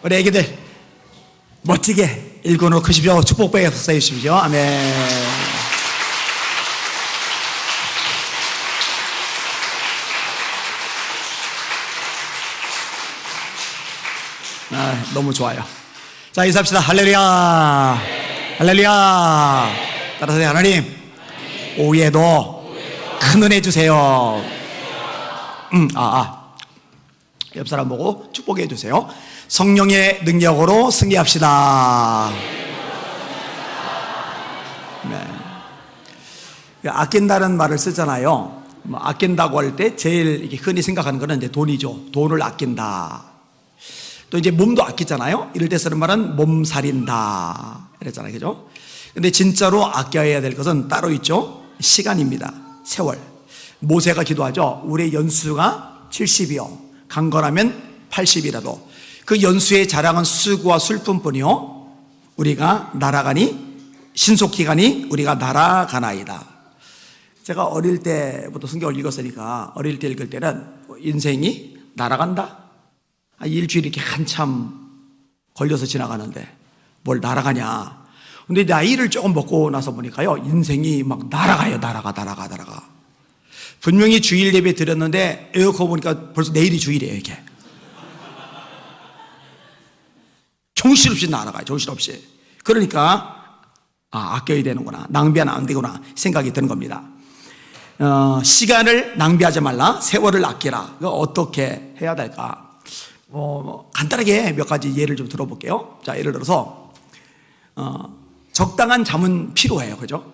우리 애기들 멋지게 일꾼으로 크십시오. 축복받게 역사해 주십시오. 아멘. 너무 좋아요. 자, 인사합시다. 할렐루야. 할렐루야. 따라서 하나님, 오후에도 큰 은혜 주세요. 옆 사람 보고 축복해 주세요. 성령의 능력으로 승리합시다. 네. 아낀다는 말을 쓰잖아요. 아낀다고 할 때 제일 이렇게 흔히 생각하는 거는 이제 돈이죠. 돈을 아낀다. 또 이제 몸도 아끼잖아요. 이럴 때 쓰는 말은 몸살인다. 이랬잖아요. 그죠? 근데 진짜로 아껴야 될 것은 따로 있죠. 시간입니다. 세월. 모세가 기도하죠. 우리의 연수가 70이요. 강건하면 80이라도 그 연수의 자랑은 수고와 술뿐뿐이요. 우리가 날아가니 신속히 가니 우리가 날아가나이다. 제가 어릴 때부터 성경을 읽었으니까 어릴 때 읽을 때는 인생이 날아간다. 일주일이 이렇게 한참 걸려서 지나가는데 뭘 날아가냐. 근데 나이를 조금 먹고 나서 보니까요, 인생이 막 날아가요. 날아가. 분명히 주일 예배 드렸는데 에어컨 보니까 벌써 내일이 주일이에요. 이렇게 정신없이 날아가요. 정신없이. 그러니까 아껴야 되는구나, 낭비하면 안 되구나 생각이 드는 겁니다. 시간을 낭비하지 말라. 세월을 아끼라. 어떻게 해야 될까? 간단하게 몇 가지 예를 좀 들어볼게요. 자, 예를 들어서 적당한 잠은 필요해요. 그죠?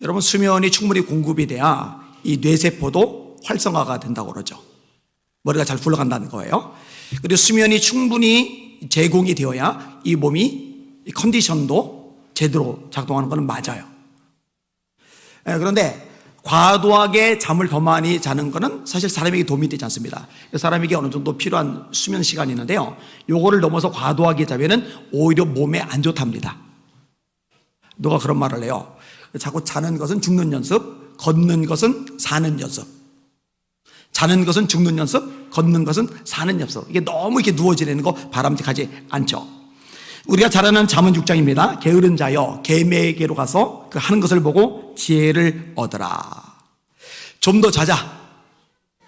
여러분, 수면이 충분히 공급이 돼야 이 뇌세포도 활성화가 된다고 그러죠. 머리가 잘 굴러간다는 거예요. 그리고 수면이 충분히 제공이 되어야 이 몸이 이 컨디션도 제대로 작동하는 것은 맞아요. 그런데 과도하게 잠을 더 많이 자는 것은 사실 사람에게 도움이 되지 않습니다. 사람에게 어느 정도 필요한 수면 시간이 있는데요, 요거를 넘어서 과도하게 자면은 오히려 몸에 안 좋답니다. 누가 그런 말을 해요. 자꾸 자는 것은 죽는 연습, 걷는 것은 사는 연습. 자는 것은 죽는 연습, 걷는 것은 사는 연습. 이게 너무 이렇게 누워 지내는 거 바람직하지 않죠. 우리가 잘 아는 잠언 6장입니다. 게으른 자여 계매에게로 가서 그 하는 것을 보고 지혜를 얻으라. 좀 더 자자,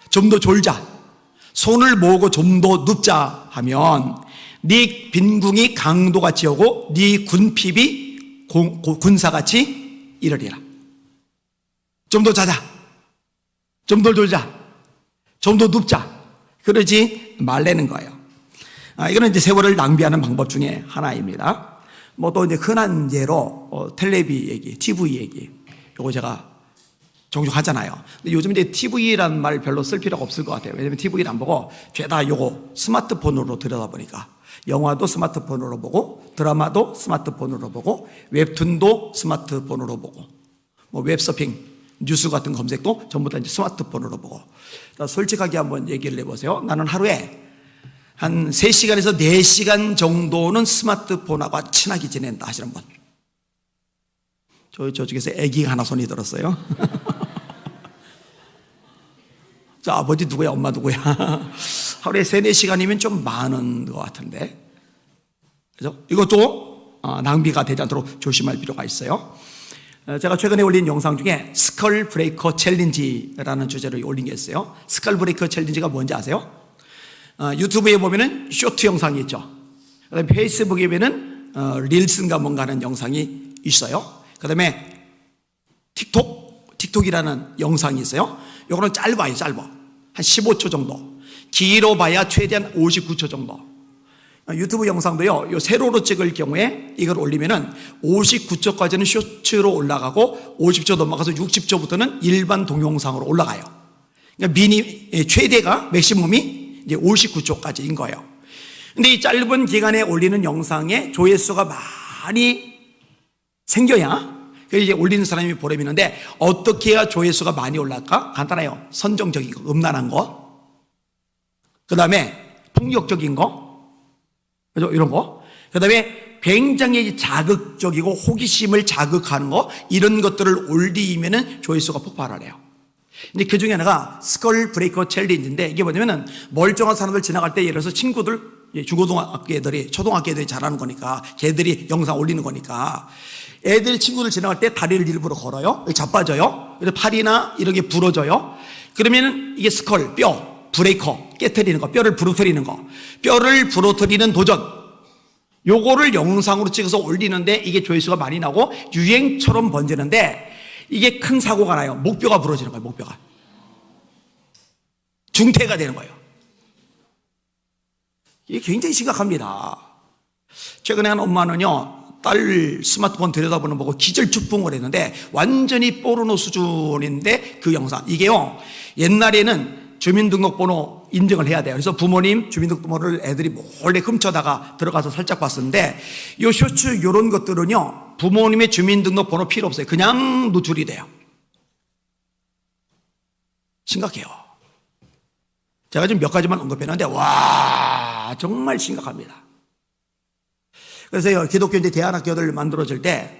좀 더 졸자, 손을 모으고 좀 더 눕자 하면 네 빈궁이 강도같이 오고 네 군핍이 군사같이 이르리라. 좀 더 자자, 좀 더 졸자, 좀 더 눕자, 그러지 말라는 거예요. 이거는 이제 세월을 낭비하는 방법 중에 하나입니다. 또 이제 흔한 예로 텔레비 얘기, TV 얘기, 요거 제가 종종 하잖아요. 근데 요즘 이제 TV라는 말 별로 쓸 필요가 없을 것 같아요. 왜냐면 TV를 안 보고 죄다 요거 스마트폰으로 들여다보니까 영화도 스마트폰으로 보고 드라마도 스마트폰으로 보고 웹툰도 스마트폰으로 보고 웹서핑, 뉴스 같은 검색도 전부 다 이제 스마트폰으로 보고. 솔직하게 한번 얘기를 해보세요. 나는 하루에 한 3시간에서 4시간 정도는 스마트폰하고 친하게 지낸다 하시는 분. 저쪽에서 애기가 하나 손이 들었어요. 자, 아버지 누구야, 엄마 누구야. 하루에 3-4시간이면 좀 많은 것 같은데, 그죠? 이것도 낭비가 되지 않도록 조심할 필요가 있어요. 제가 최근에 올린 영상 중에 스컬 브레이커 챌린지라는 주제로 올린 게 있어요. 스컬 브레이커 챌린지가 뭔지 아세요? 유튜브에 보면은 쇼트 영상이 있죠. 그다음에 페이스북에 보면은 릴슨가 뭔가 하는 영상이 있어요. 그다음에 틱톡이라는 영상이 있어요. 요거는 짧아요. 한 15초 정도. 길어봐야 최대한 59초 정도. 유튜브 영상도요, 요 세로로 찍을 경우에 이걸 올리면은 59초까지는 쇼츠로 올라가고 50초 넘어가서 60초부터는 일반 동영상으로 올라가요. 그러니까 최대가 맥시멈이 이제 59초까지인 거예요. 근데 이 짧은 기간에 올리는 영상에 조회수가 많이 생겨야 이제 올리는 사람이 보람이 있는데, 어떻게 해야 조회수가 많이 올라갈까? 간단해요. 선정적인 거, 음란한 거, 그 다음에 폭력적인 거, 그죠? 이런 거. 그 다음에 굉장히 자극적이고 호기심을 자극하는 거, 이런 것들을 올리면은 조회수가 폭발을 해요. 근데 그 중에 하나가 스컬 브레이커 챌린지인데, 이게 뭐냐면은 멀쩡한 사람들 지나갈 때 예를 들어서 친구들 중고등학교 애들이, 초등학교 애들이 잘하는 거니까, 걔들이 영상 올리는 거니까, 애들 친구들 지나갈 때 다리를 일부러 걸어요. 자빠져요. 그래서 팔이나 이런 게 부러져요. 그러면 이게 스컬, 뼈, 브레이커, 깨트리는 거, 뼈를 부러뜨리는 거, 뼈를 부러뜨리는 도전. 요거를 영상으로 찍어서 올리는데 이게 조회수가 많이 나고 유행처럼 번지는데 이게 큰 사고가 나요. 목뼈가 부러지는 거예요, 목뼈가. 중태가 되는 거예요. 이게 굉장히 심각합니다. 최근에 한 엄마는요, 딸 스마트폰 들여다보는 거 보고 기절축풍을 했는데 완전히 포르노 수준인데 그 영상. 이게요, 옛날에는 주민등록번호 인증을 해야 돼요. 그래서 부모님 주민등록번호를 애들이 몰래 훔쳐다가 들어가서 살짝 봤었는데 이 쇼츠 이런 것들은요, 부모님의 주민등록번호 필요 없어요. 그냥 노출이 돼요. 심각해요. 제가 지금 몇 가지만 언급했는데 와, 정말 심각합니다. 그래서 기독교 이제 대안학교들 만들어질 때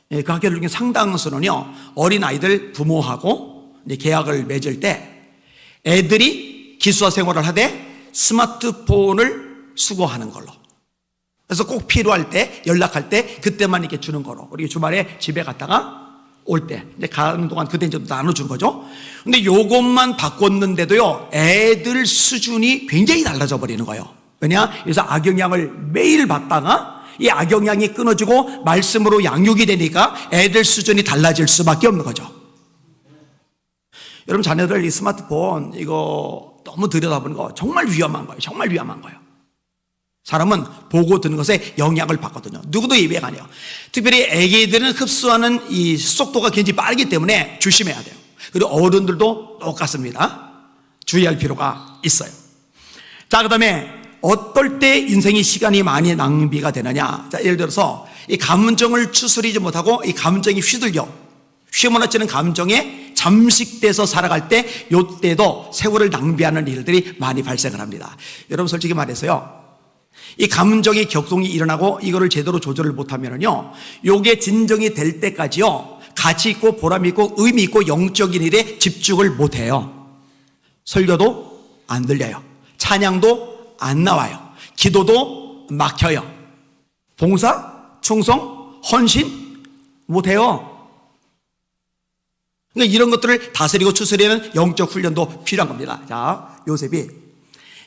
그 학교들 중에 상당수는요, 어린아이들 부모하고 이제 계약을 맺을 때 애들이 기숙사 생활을 하되 스마트폰을 수거하는 걸로. 그래서 꼭 필요할 때, 연락할 때 그때만 이렇게 주는 거로. 우리 주말에 집에 갔다가 올 때 이제 가는 동안 그때 이제 나눠주는 거죠. 근데 요것만 바꿨는데도요, 애들 수준이 굉장히 달라져 버리는 거예요. 왜냐? 그래서 악영향을 매일 받다가 이 악영향이 끊어지고 말씀으로 양육이 되니까 애들 수준이 달라질 수밖에 없는 거죠. 여러분, 자녀들 이 스마트폰 이거 너무 들여다보는 거 정말 위험한 거예요. 정말 위험한 거예요. 사람은 보고 듣는 것에 영향을 받거든요. 누구도 예외가 아니에요. 특별히 애기들은 흡수하는 이 속도가 굉장히 빠르기 때문에 조심해야 돼요. 그리고 어른들도 똑같습니다. 주의할 필요가 있어요. 자, 그 다음에 어떨 때 인생의 시간이 많이 낭비가 되느냐. 자, 예를 들어서 이 감정을 추스리지 못하고 이 감정이 휘몰아치는 감정에 잠식돼서 살아갈 때, 요때도 세월을 낭비하는 일들이 많이 발생을 합니다. 여러분, 솔직히 말해서요, 이 감정의 격동이 일어나고 이거를 제대로 조절을 못하면요, 요게 진정이 될 때까지요, 가치 있고 보람 있고 의미 있고 영적인 일에 집중을 못해요. 설교도 안 들려요. 찬양도 안 나와요. 기도도 막혀요. 봉사, 충성, 헌신 못해요. 그러니까 이런 것들을 다스리고 추스리는 영적 훈련도 필요한 겁니다. 자, 요셉이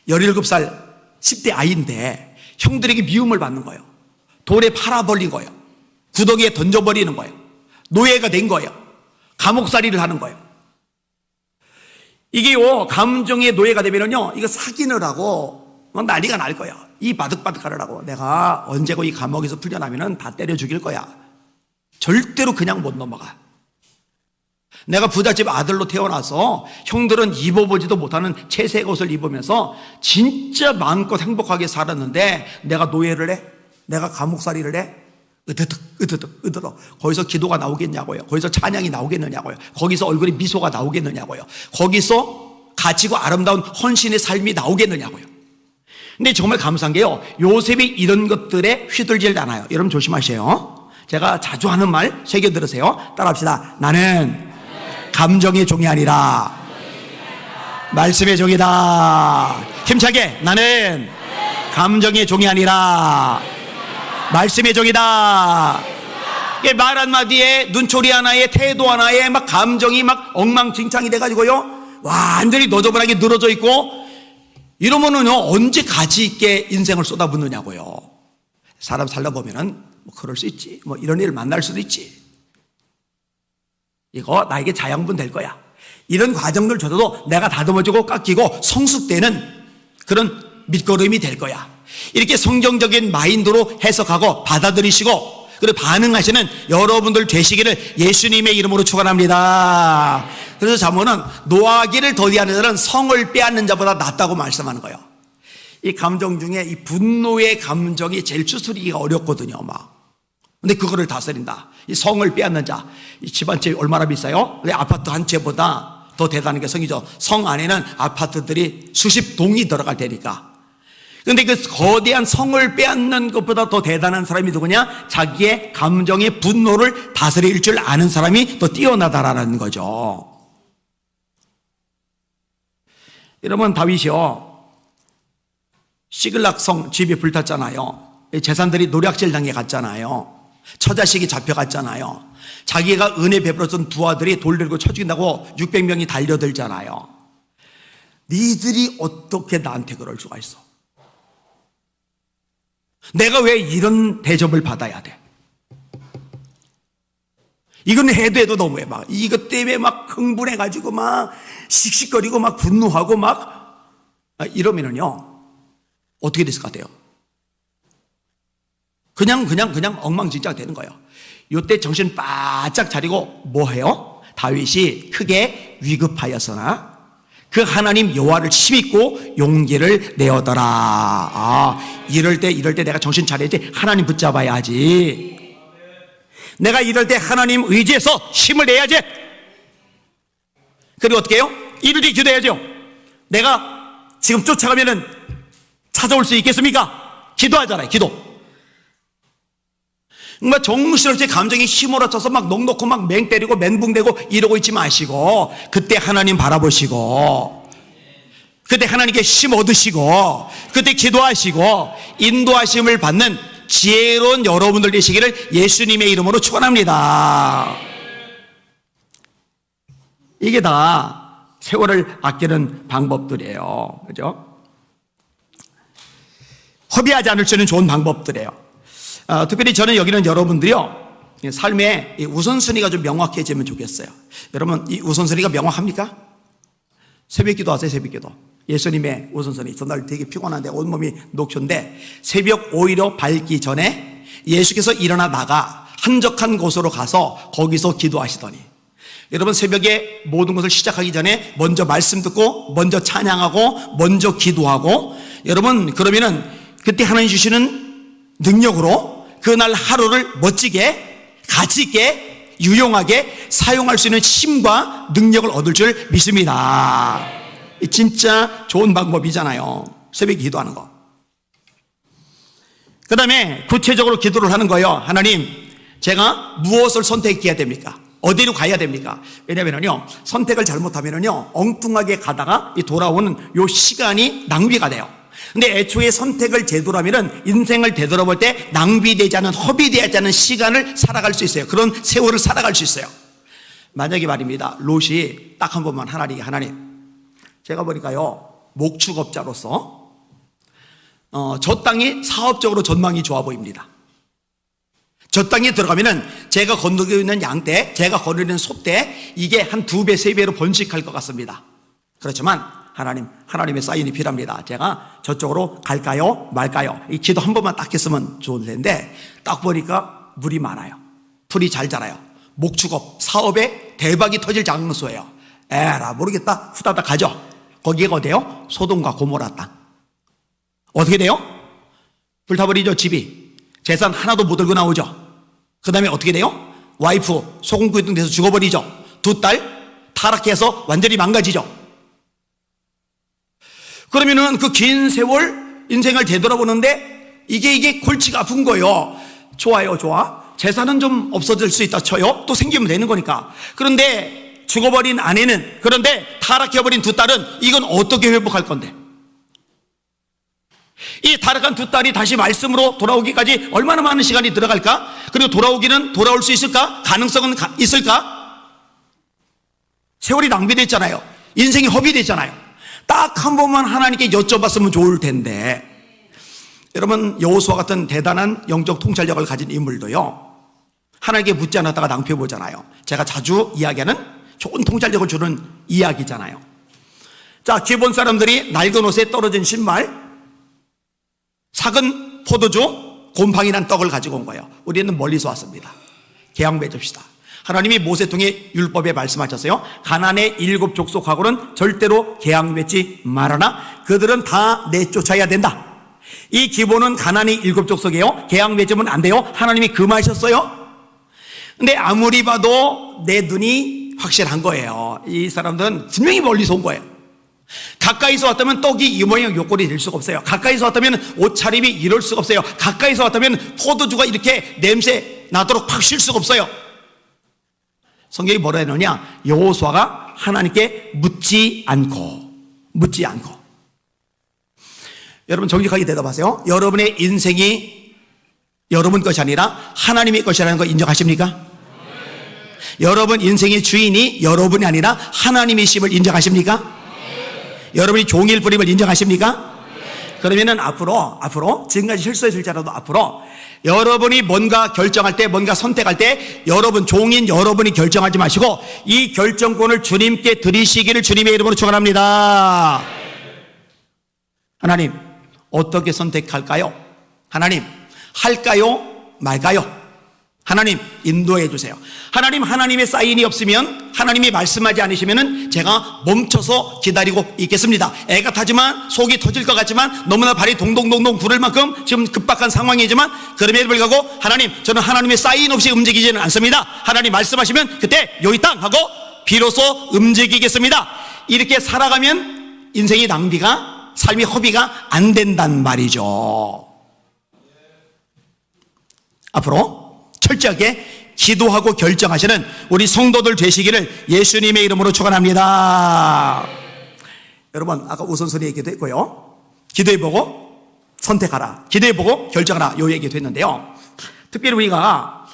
17살 10대 아이인데 형들에게 미움을 받는 거예요. 돌에 팔아버린 거예요. 구덩이에 던져버리는 거예요. 노예가 된 거예요. 감옥살이를 하는 거예요. 이게요, 감정의 노예가 되면요, 이거 사귀느라고 막 난리가 날 거야. 이 바득바득 하느라고 내가 언제고 이 감옥에서 풀려나면은 다 때려 죽일 거야. 절대로 그냥 못 넘어가. 내가 부잣집 아들로 태어나서 형들은 입어보지도 못하는 채색 옷을 입으면서 진짜 마음껏 행복하게 살았는데 내가 노예를 해? 내가 감옥살이를 해? 으드득. 거기서 기도가 나오겠냐고요. 거기서 찬양이 나오겠느냐고요. 거기서 얼굴에 미소가 나오겠느냐고요. 거기서 가치고 아름다운 헌신의 삶이 나오겠느냐고요. 근데 정말 감사한 게요, 요셉이 이런 것들에 휘둘리지 않아요. 여러분 조심하세요. 제가 자주 하는 말 새겨 들으세요. 따라합시다. 나는 감정의 종이 아니라 말씀의 종이다. 힘차게. 나는 감정의 종이 아니라 말씀의 종이다. 말 한마디에 눈초리 하나에 태도 하나에 막 감정이 막 엉망진창이 돼가지고요, 완전히 너저분하게 늘어져 있고, 이러면은요, 언제 가치 있게 인생을 쏟아붓느냐고요. 사람 살다 보면은 뭐 그럴 수 있지. 뭐 이런 일을 만날 수도 있지. 이거 나에게 자양분 될 거야. 이런 과정들 저도 내가 다듬어지고 깎이고 성숙되는 그런 밑거름이 될 거야. 이렇게 성경적인 마인드로 해석하고 받아들이시고 그리고 반응하시는 여러분들 되시기를 예수님의 이름으로 축원합니다. 그래서 잠언은 노하기를 더디하는 자는 성을 빼앗는 자보다 낫다고 말씀하는 거예요. 이 감정 중에 이 분노의 감정이 제일 추스리기가 어렵거든요, 막. 근데 그거를 다스린다. 이 성을 빼앗는 자. 이 집 한 채 얼마나 비싸요? 아파트 한 채보다 더 대단한 게 성이죠. 성 안에는 아파트들이 수십 동이 들어갈 테니까. 근데 그 거대한 성을 빼앗는 것보다 더 대단한 사람이 누구냐? 자기의 감정의 분노를 다스릴 줄 아는 사람이 더 뛰어나다라는 거죠. 여러분, 다윗이요, 시글락성 집이 불탔잖아요. 재산들이 노략질 당해 갔잖아요. 처자식이 잡혀갔잖아요. 자기가 은혜 베풀었던 두 아들이 돌 들고 쳐 죽인다고 600명이 달려들잖아요. 니들이 어떻게 나한테 그럴 수가 있어? 내가 왜 이런 대접을 받아야 돼? 이건 해도 너무해. 막 이것 때문에 막 흥분해가지고 막 씩씩거리고 막 분노하고 막 이러면은요 어떻게 됐을 것 같아요? 그냥 엉망진창 되는 거예요. 이때 정신 바짝 차리고 뭐 해요? 다윗이 크게 위급하였으나 그 하나님 여호와를 힘입고 용기를 내어더라. 이럴 때 내가 정신 차려야지. 하나님 붙잡아야지. 내가 이럴 때 하나님 의지해서 힘을 내야지. 그리고 어떻게 해요? 이럴 때 기도해야죠. 내가 지금 쫓아가면은 찾아올 수 있겠습니까? 기도하잖아요. 기도. 정말 정신없이 감정이 휘몰아쳐서 막 넋놓고 막 맹 때리고 멘붕되고 이러고 있지 마시고 그때 하나님 바라보시고 그때 하나님께 힘 얻으시고 그때 기도하시고 인도하심을 받는 지혜로운 여러분들 되시기를 예수님의 이름으로 축원합니다. 이게 다 세월을 아끼는 방법들이에요. 그죠? 허비하지 않을 수 있는 좋은 방법들이에요. 특별히 저는 여기는 여러분들이요 삶의 우선순위가 좀 명확해지면 좋겠어요. 여러분 이 우선순위가 명확합니까? 새벽기도 하세요. 새벽기도. 예수님의 우선순위. 전날 되게 피곤한데 온몸이 녹초인데 새벽 오히려 밝기 전에 예수께서 일어나 나가 한적한 곳으로 가서 거기서 기도하시더니 여러분 새벽에 모든 것을 시작하기 전에 먼저 말씀 듣고 먼저 찬양하고 먼저 기도하고 여러분 그러면은 그때 하나님 주시는 능력으로 그날 하루를 멋지게 가치있게 유용하게 사용할 수 있는 힘과 능력을 얻을 줄 믿습니다. 진짜 좋은 방법이잖아요. 새벽에 기도하는 거. 그 다음에 구체적으로 기도를 하는 거예요. 하나님 제가 무엇을 선택해야 됩니까? 어디로 가야 됩니까? 왜냐면요 선택을 잘못하면요 엉뚱하게 가다가 돌아오는 요 시간이 낭비가 돼요. 근데 애초에 선택을 제대로 하면은 인생을 되돌아볼 때 낭비되지 않은 허비되지 않은 시간을 살아갈 수 있어요. 그런 세월을 살아갈 수 있어요. 만약에 말입니다. 롯이 딱 한 번만 하나님 제가 보니까요 목축업자로서 저 땅이 사업적으로 전망이 좋아 보입니다. 저 땅에 들어가면은 제가 거느리고 있는 양떼, 제가 거느리는 소떼 이게 한 2배, 3배로 번식할 것 같습니다. 그렇지만 하나님의 사인이 필요합니다. 제가 저쪽으로 갈까요? 말까요? 이 기도 한 번만 딱 했으면 좋을 텐데 딱 보니까 물이 많아요. 풀이 잘 자라요. 목축업, 사업에 대박이 터질 장소예요. 에라 모르겠다. 후다닥 가죠. 거기가 어디예요? 소돔과 고모라 땅. 어떻게 돼요? 불타버리죠. 집이. 재산 하나도 못 들고 나오죠. 그 다음에 어떻게 돼요? 와이프 소금구이등 돼서 죽어버리죠. 2딸 타락해서 완전히 망가지죠. 그러면은 그 긴 세월 인생을 되돌아보는데 이게 골치가 아픈 거예요. 좋아요, 좋아. 재산은 좀 없어질 수 있다 쳐요. 또 생기면 되는 거니까. 그런데 죽어버린 아내는, 그런데 타락해버린 2딸은 이건 어떻게 회복할 건데? 이 타락한 2딸이 다시 말씀으로 돌아오기까지 얼마나 많은 시간이 들어갈까? 그리고 돌아올 수 있을까? 가능성은 있을까? 세월이 낭비됐잖아요. 인생이 허비됐잖아요. 딱 한 번만 하나님께 여쭤봤으면 좋을 텐데 여러분 여호수아 같은 대단한 영적 통찰력을 가진 인물도요 하나님께 묻지 않았다가 낭패보잖아요. 제가 자주 이야기하는 좋은 통찰력을 주는 이야기잖아요. 자, 기본 사람들이 낡은 옷에 떨어진 신발, 삭은 포도주, 곰팡이난 떡을 가지고 온 거예요. 우리는 멀리서 왔습니다. 계약 맺읍시다. 하나님이 모세 통해 율법에 말씀하셨어요. 가나안의 7 족속하고는 절대로 계약 맺지 말아라. 그들은 다 내쫓아야 된다. 이 기본은 가나안의 7 족속이에요. 계약 맺으면 안 돼요. 하나님이 금하셨어요. 근데 아무리 봐도 내 눈이 확실한 거예요. 이 사람들은 분명히 멀리서 온 거예요. 가까이서 왔다면 떡이 이 모양 요꼴이 될 수가 없어요. 가까이서 왔다면 옷차림이 이럴 수가 없어요. 가까이서 왔다면 포도주가 이렇게 냄새 나도록 팍 쉴 수가 없어요. 성경이 뭐라 했느냐? 여호수아가 하나님께 묻지 않고 여러분 정직하게 대답하세요. 여러분의 인생이 여러분 것이 아니라 하나님의 것이라는 거 인정하십니까? 여러분 인생의 주인이 여러분이 아니라 하나님이심을 인정하십니까? 여러분이 종일 뿌림을 인정하십니까? 그러면은 앞으로 지금까지 실수했을지라도 앞으로 여러분이 뭔가 결정할 때, 뭔가 선택할 때 여러분 종인 여러분이 결정하지 마시고 이 결정권을 주님께 드리시기를 주님의 이름으로 축원합니다. 하나님, 어떻게 선택할까요? 하나님, 할까요? 말까요? 하나님, 인도해 주세요. 하나님, 하나님의 사인이 없으면, 하나님이 말씀하지 않으시면 제가 멈춰서 기다리고 있겠습니다. 애가 타지만 속이 터질 것 같지만 너무나 발이 동동동동 구를 만큼 지금 급박한 상황이지만 그럼에도 불구하고 하나님, 저는 하나님의 사인 없이 움직이지는 않습니다. 하나님 말씀하시면 그때 여기 땅 하고 비로소 움직이겠습니다. 이렇게 살아가면 인생의 낭비가, 삶의 허비가 안 된단 말이죠. 앞으로 철저하게 기도하고 결정하시는 우리 성도들 되시기를 예수님의 이름으로 축원합니다. 여러분, 아까 우선순위 얘기도 했고요. 기도해보고 선택하라, 기도해보고 결정하라, 요 얘기도 했는데요. 특별히 우리가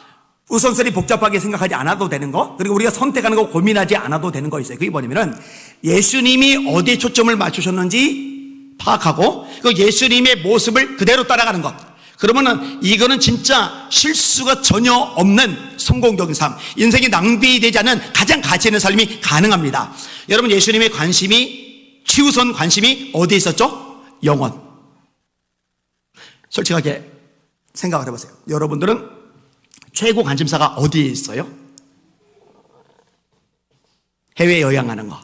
우선순위 복잡하게 생각하지 않아도 되는 거, 그리고 우리가 선택하는 거 고민하지 않아도 되는 거 있어요. 그게 뭐냐면은 예수님이 어디에 초점을 맞추셨는지 파악하고 그 예수님의 모습을 그대로 따라가는 것. 그러면은 이거는 진짜 실수가 전혀 없는 성공적인 삶, 인생이 낭비되지 않는 가장 가치 있는 삶이 가능합니다. 여러분, 예수님의 관심이, 최우선 관심이 어디에 있었죠? 영혼. 솔직하게 생각을 해보세요. 여러분들은 최고 관심사가 어디에 있어요? 해외 여행하는 거,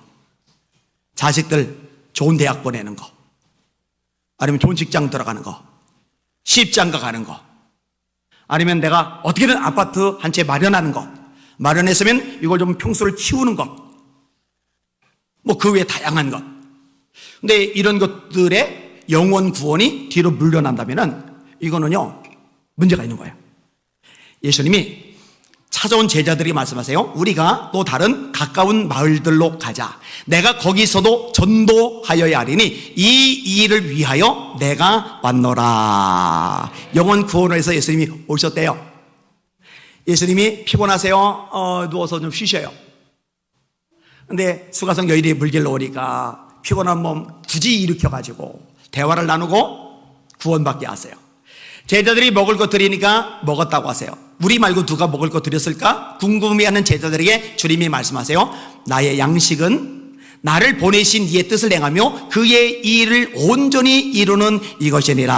자식들 좋은 대학 보내는 거, 아니면 좋은 직장 들어가는 거, 시집장가 가는 거, 아니면 내가 어떻게든 아파트 한 채 마련하는 거, 마련했으면 이걸 좀 평수를 키우는 것, 뭐 그 외에 다양한 것. 근데 이런 것들의 영원 구원이 뒤로 물러난다면은 이거는요 문제가 있는 거예요. 예수님이 찾아온 제자들이 말씀하세요. 우리가 또 다른 가까운 마을들로 가자. 내가 거기서도 전도하여야 하리니 이 일을 위하여 내가 왔노라. 영원 구원을 위해서 예수님이 오셨대요. 예수님이 피곤하세요? 누워서 좀 쉬셔요. 근데 수가성 여인이 물길로 오니까 피곤한 몸 굳이 일으켜가지고 대화를 나누고 구원받게 하세요. 제자들이 먹을 것 드리니까 먹었다고 하세요. 우리 말고 누가 먹을 것 드렸을까? 궁금해하는 제자들에게 주님이 말씀하세요. 나의 양식은 나를 보내신 이의 뜻을 행하며 그의 일을 온전히 이루는 이것이니라.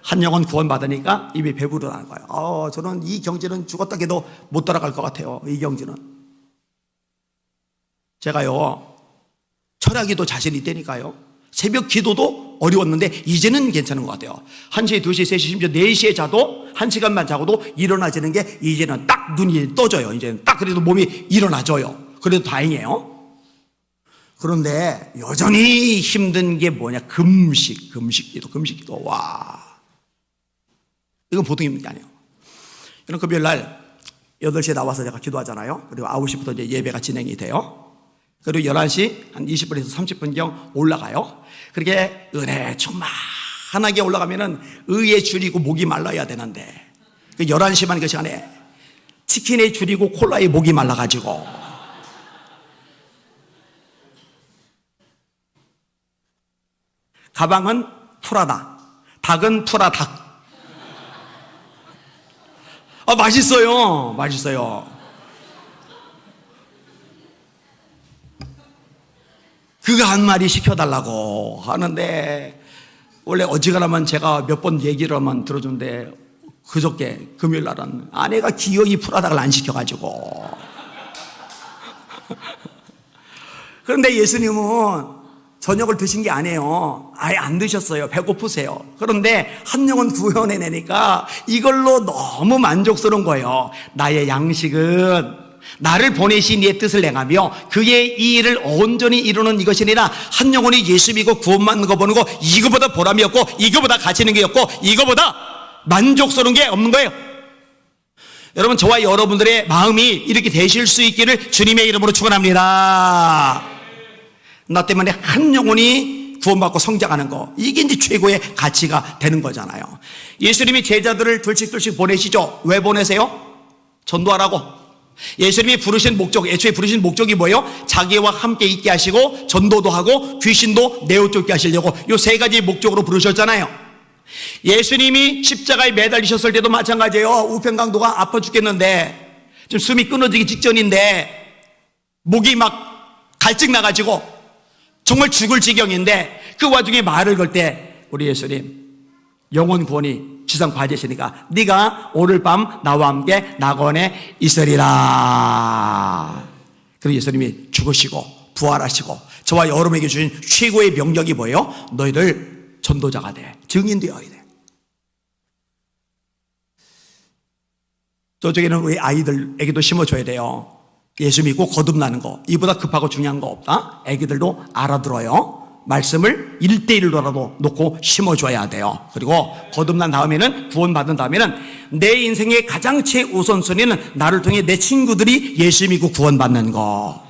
한 영혼 구원받으니까 입이 배부르다는 거예요. 저는 이 경지는 죽었다 해도 못 따라갈 것 같아요. 이 경지는. 제가요, 철학에도 자신이 있다니까요. 새벽 기도도 어려웠는데 이제는 괜찮은 것 같아요. 1시, 2시, 3시, 심지어 4시에 자도 1시간만 자고도 일어나지는 게 이제는 딱 눈이 떠져요. 이제는 딱 그래도 몸이 일어나져요. 그래도 다행이에요. 그런데 여전히 힘든 게 뭐냐? 금식기도. 와, 이건 보통 힘든 게 아니에요. 이런 금요일 날 8시에 나와서 제가 기도하잖아요. 그리고 9시부터 이제 예배가 진행이 돼요. 그리고 11시 한 20분에서 30분경 올라가요. 그렇게 은혜 충만하게 올라가면은 의에 줄이고 목이 말라야 되는데 11시만 그 시간에 치킨에 줄이고 콜라에 목이 말라가지고 가방은 프라다, 닭은 프라닭. 맛있어요. 그거 한 마리 시켜달라고 하는데 원래 어지간하면 제가 몇 번 얘기를 하면 들어주는데 그저께 금요일 날은 아내가 기어이 프라닭을 안 시켜가지고 그런데 예수님은 저녁을 드신 게 아니에요. 아예 안 드셨어요. 배고프세요. 그런데 한 영혼 구원해내니까 이걸로 너무 만족스러운 거예요. 나의 양식은 나를 보내신 이의 뜻을 행하며 그의 이 일을 온전히 이루는 이것이니라. 한 영혼이 예수 믿고 구원받는 거 보는 거 이거보다 보람이 없고 이거보다 가치 있는 게 없고 이거보다 만족스러운 게 없는 거예요. 여러분, 저와 여러분들의 마음이 이렇게 되실 수 있기를 주님의 이름으로 축원합니다. 나 때문에 한 영혼이 구원받고 성장하는 거, 이게 이제 최고의 가치가 되는 거잖아요. 예수님이 제자들을 둘씩 보내시죠. 왜 보내세요? 전도하라고. 예수님이 부르신 목적, 애초에 부르신 목적이 뭐예요? 자기와 함께 있게 하시고 전도도 하고 귀신도 내어쫓게 하시려고 이 세 가지 목적으로 부르셨잖아요. 예수님이 십자가에 매달리셨을 때도 마찬가지예요. 우편강도가 아파 죽겠는데, 지금 숨이 끊어지기 직전인데, 목이 막 갈증 나가지고 정말 죽을 지경인데, 그 와중에 말을 걸 때 우리 예수님, 영혼 구원이 지상 과제시니까 네가 오늘 밤 나와 함께 낙원에 있으리라. 그리고 예수님이 죽으시고 부활하시고 저와 여러분에게 주신 최고의 명령이 뭐예요? 너희들 전도자가 돼, 증인되어야 돼. 저쪽에는 우리 아이들에게도 심어줘야 돼요. 예수 믿고 거듭나는 거, 이보다 급하고 중요한 거 없다. 애기들도 알아들어요. 말씀을 1:1로라도 놓고 심어줘야 돼요. 그리고 거듭난 다음에는, 구원받은 다음에는 내 인생의 가장 최우선순위는 나를 통해 내 친구들이 예수 믿고 구원받는 거,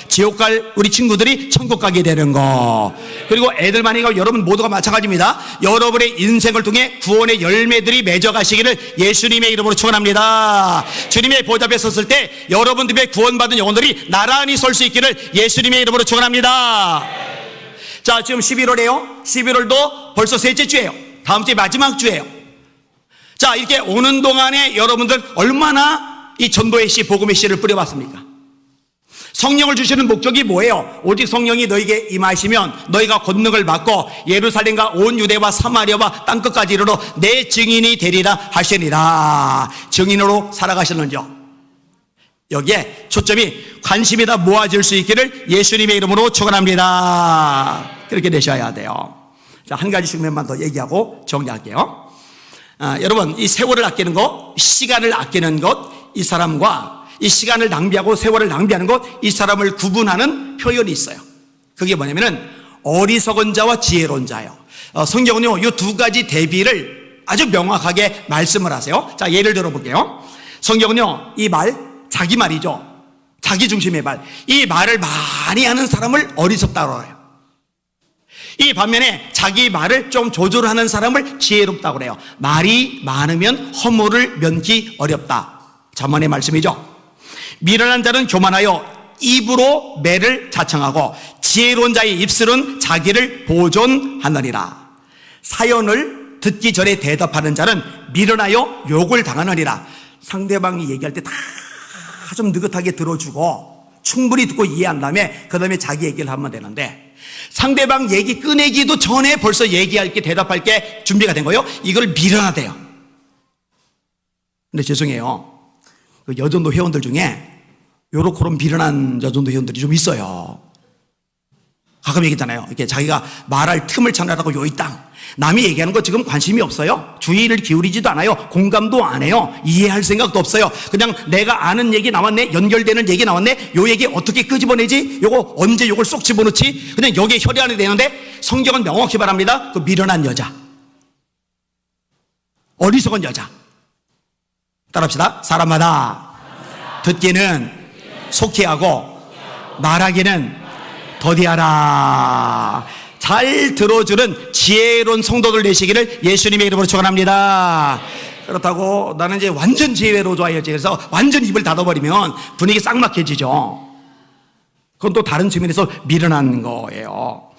지옥 갈 우리 친구들이 천국 가게 되는 거, 그리고 애들만이가 여러분 모두가 마찬가지입니다. 여러분의 인생을 통해 구원의 열매들이 맺어가시기를 예수님의 이름으로 축원합니다. 주님의 보좌 앞에 섰을 때 여러분들의 구원받은 영혼들이 나란히 설 수 있기를 예수님의 이름으로 축원합니다. 자, 지금 11월이에요. 11월도 벌써 셋째 주예요. 다음 주에 마지막 주예요. 자, 이렇게 오는 동안에 여러분들 얼마나 이 전도의 씨, 복음의 씨를 뿌려봤습니까? 성령을 주시는 목적이 뭐예요? 오직 성령이 너에게 임하시면 너희가 권능을 받고 예루살렘과 온 유대와 사마리아와 땅끝까지 이르러 내 증인이 되리라 하시니라. 증인으로 살아가시는지요? 여기에 초점이, 관심이 다 모아질 수 있기를 예수님의 이름으로 축원합니다. 그렇게 되셔야 돼요. 자, 한 가지 측면만 더 얘기하고 정리할게요. 여러분, 이 세월을 아끼는 것, 시간을 아끼는 것, 이 사람과 이 시간을 낭비하고 세월을 낭비하는 것, 이 사람을 구분하는 표현이 있어요. 그게 뭐냐면은 어리석은 자와 지혜로운 자예요. 성경은요, 이 두 가지 대비를 아주 명확하게 말씀을 하세요. 자, 예를 들어 볼게요. 성경은요, 이 말, 자기 말이죠. 자기 중심의 말. 이 말을 많이 하는 사람을 어리석다고 해요. 이 반면에 자기 말을 좀 조절하는 사람을 지혜롭다고 그래요. 말이 많으면 허물을 면기 어렵다. 잠언의 말씀이죠. 미련한 자는 교만하여 입으로 매를 자청하고 지혜로운 자의 입술은 자기를 보존하느니라. 사연을 듣기 전에 대답하는 자는 미련하여 욕을 당하느니라. 상대방이 얘기할 때 다 좀 느긋하게 들어주고 충분히 듣고 이해한 다음에 그 다음에 자기 얘기를 하면 되는데, 상대방 얘기 꺼내기도 전에 벌써 얘기할 게, 대답할 게 준비가 된 거예요. 이걸 미련하대요. 근데 죄송해요, 그 여전도 회원들 중에 요렇게 미련한 여전도 회원들이 좀 있어요. 가끔 얘기했잖아요. 이렇게 자기가 말할 틈을 찾느라고 요이 땅, 남이 얘기하는 거 지금 관심이 없어요. 주의를 기울이지도 않아요. 공감도 안 해요. 이해할 생각도 없어요. 그냥 내가 아는 얘기 나왔네, 연결되는 얘기 나왔네, 요 얘기 어떻게 끄집어내지, 요거 언제 요걸 쏙 집어넣지, 그냥 여기에 혈안이 되는데, 성경은 명확히 말합니다. 그 미련한 여자, 어리석은 여자. 따라합시다. 사람마다 듣기는 속히 하고 말하기는 더디하라. 잘 들어주는 지혜로운 성도들 되시기를 예수님의 이름으로 축원합니다. 그렇다고 나는 이제 완전 지혜로 좋아해야지, 그래서 완전 입을 닫아버리면 분위기 싹 막혀지죠. 그건 또 다른 측면에서 미련한 거예요.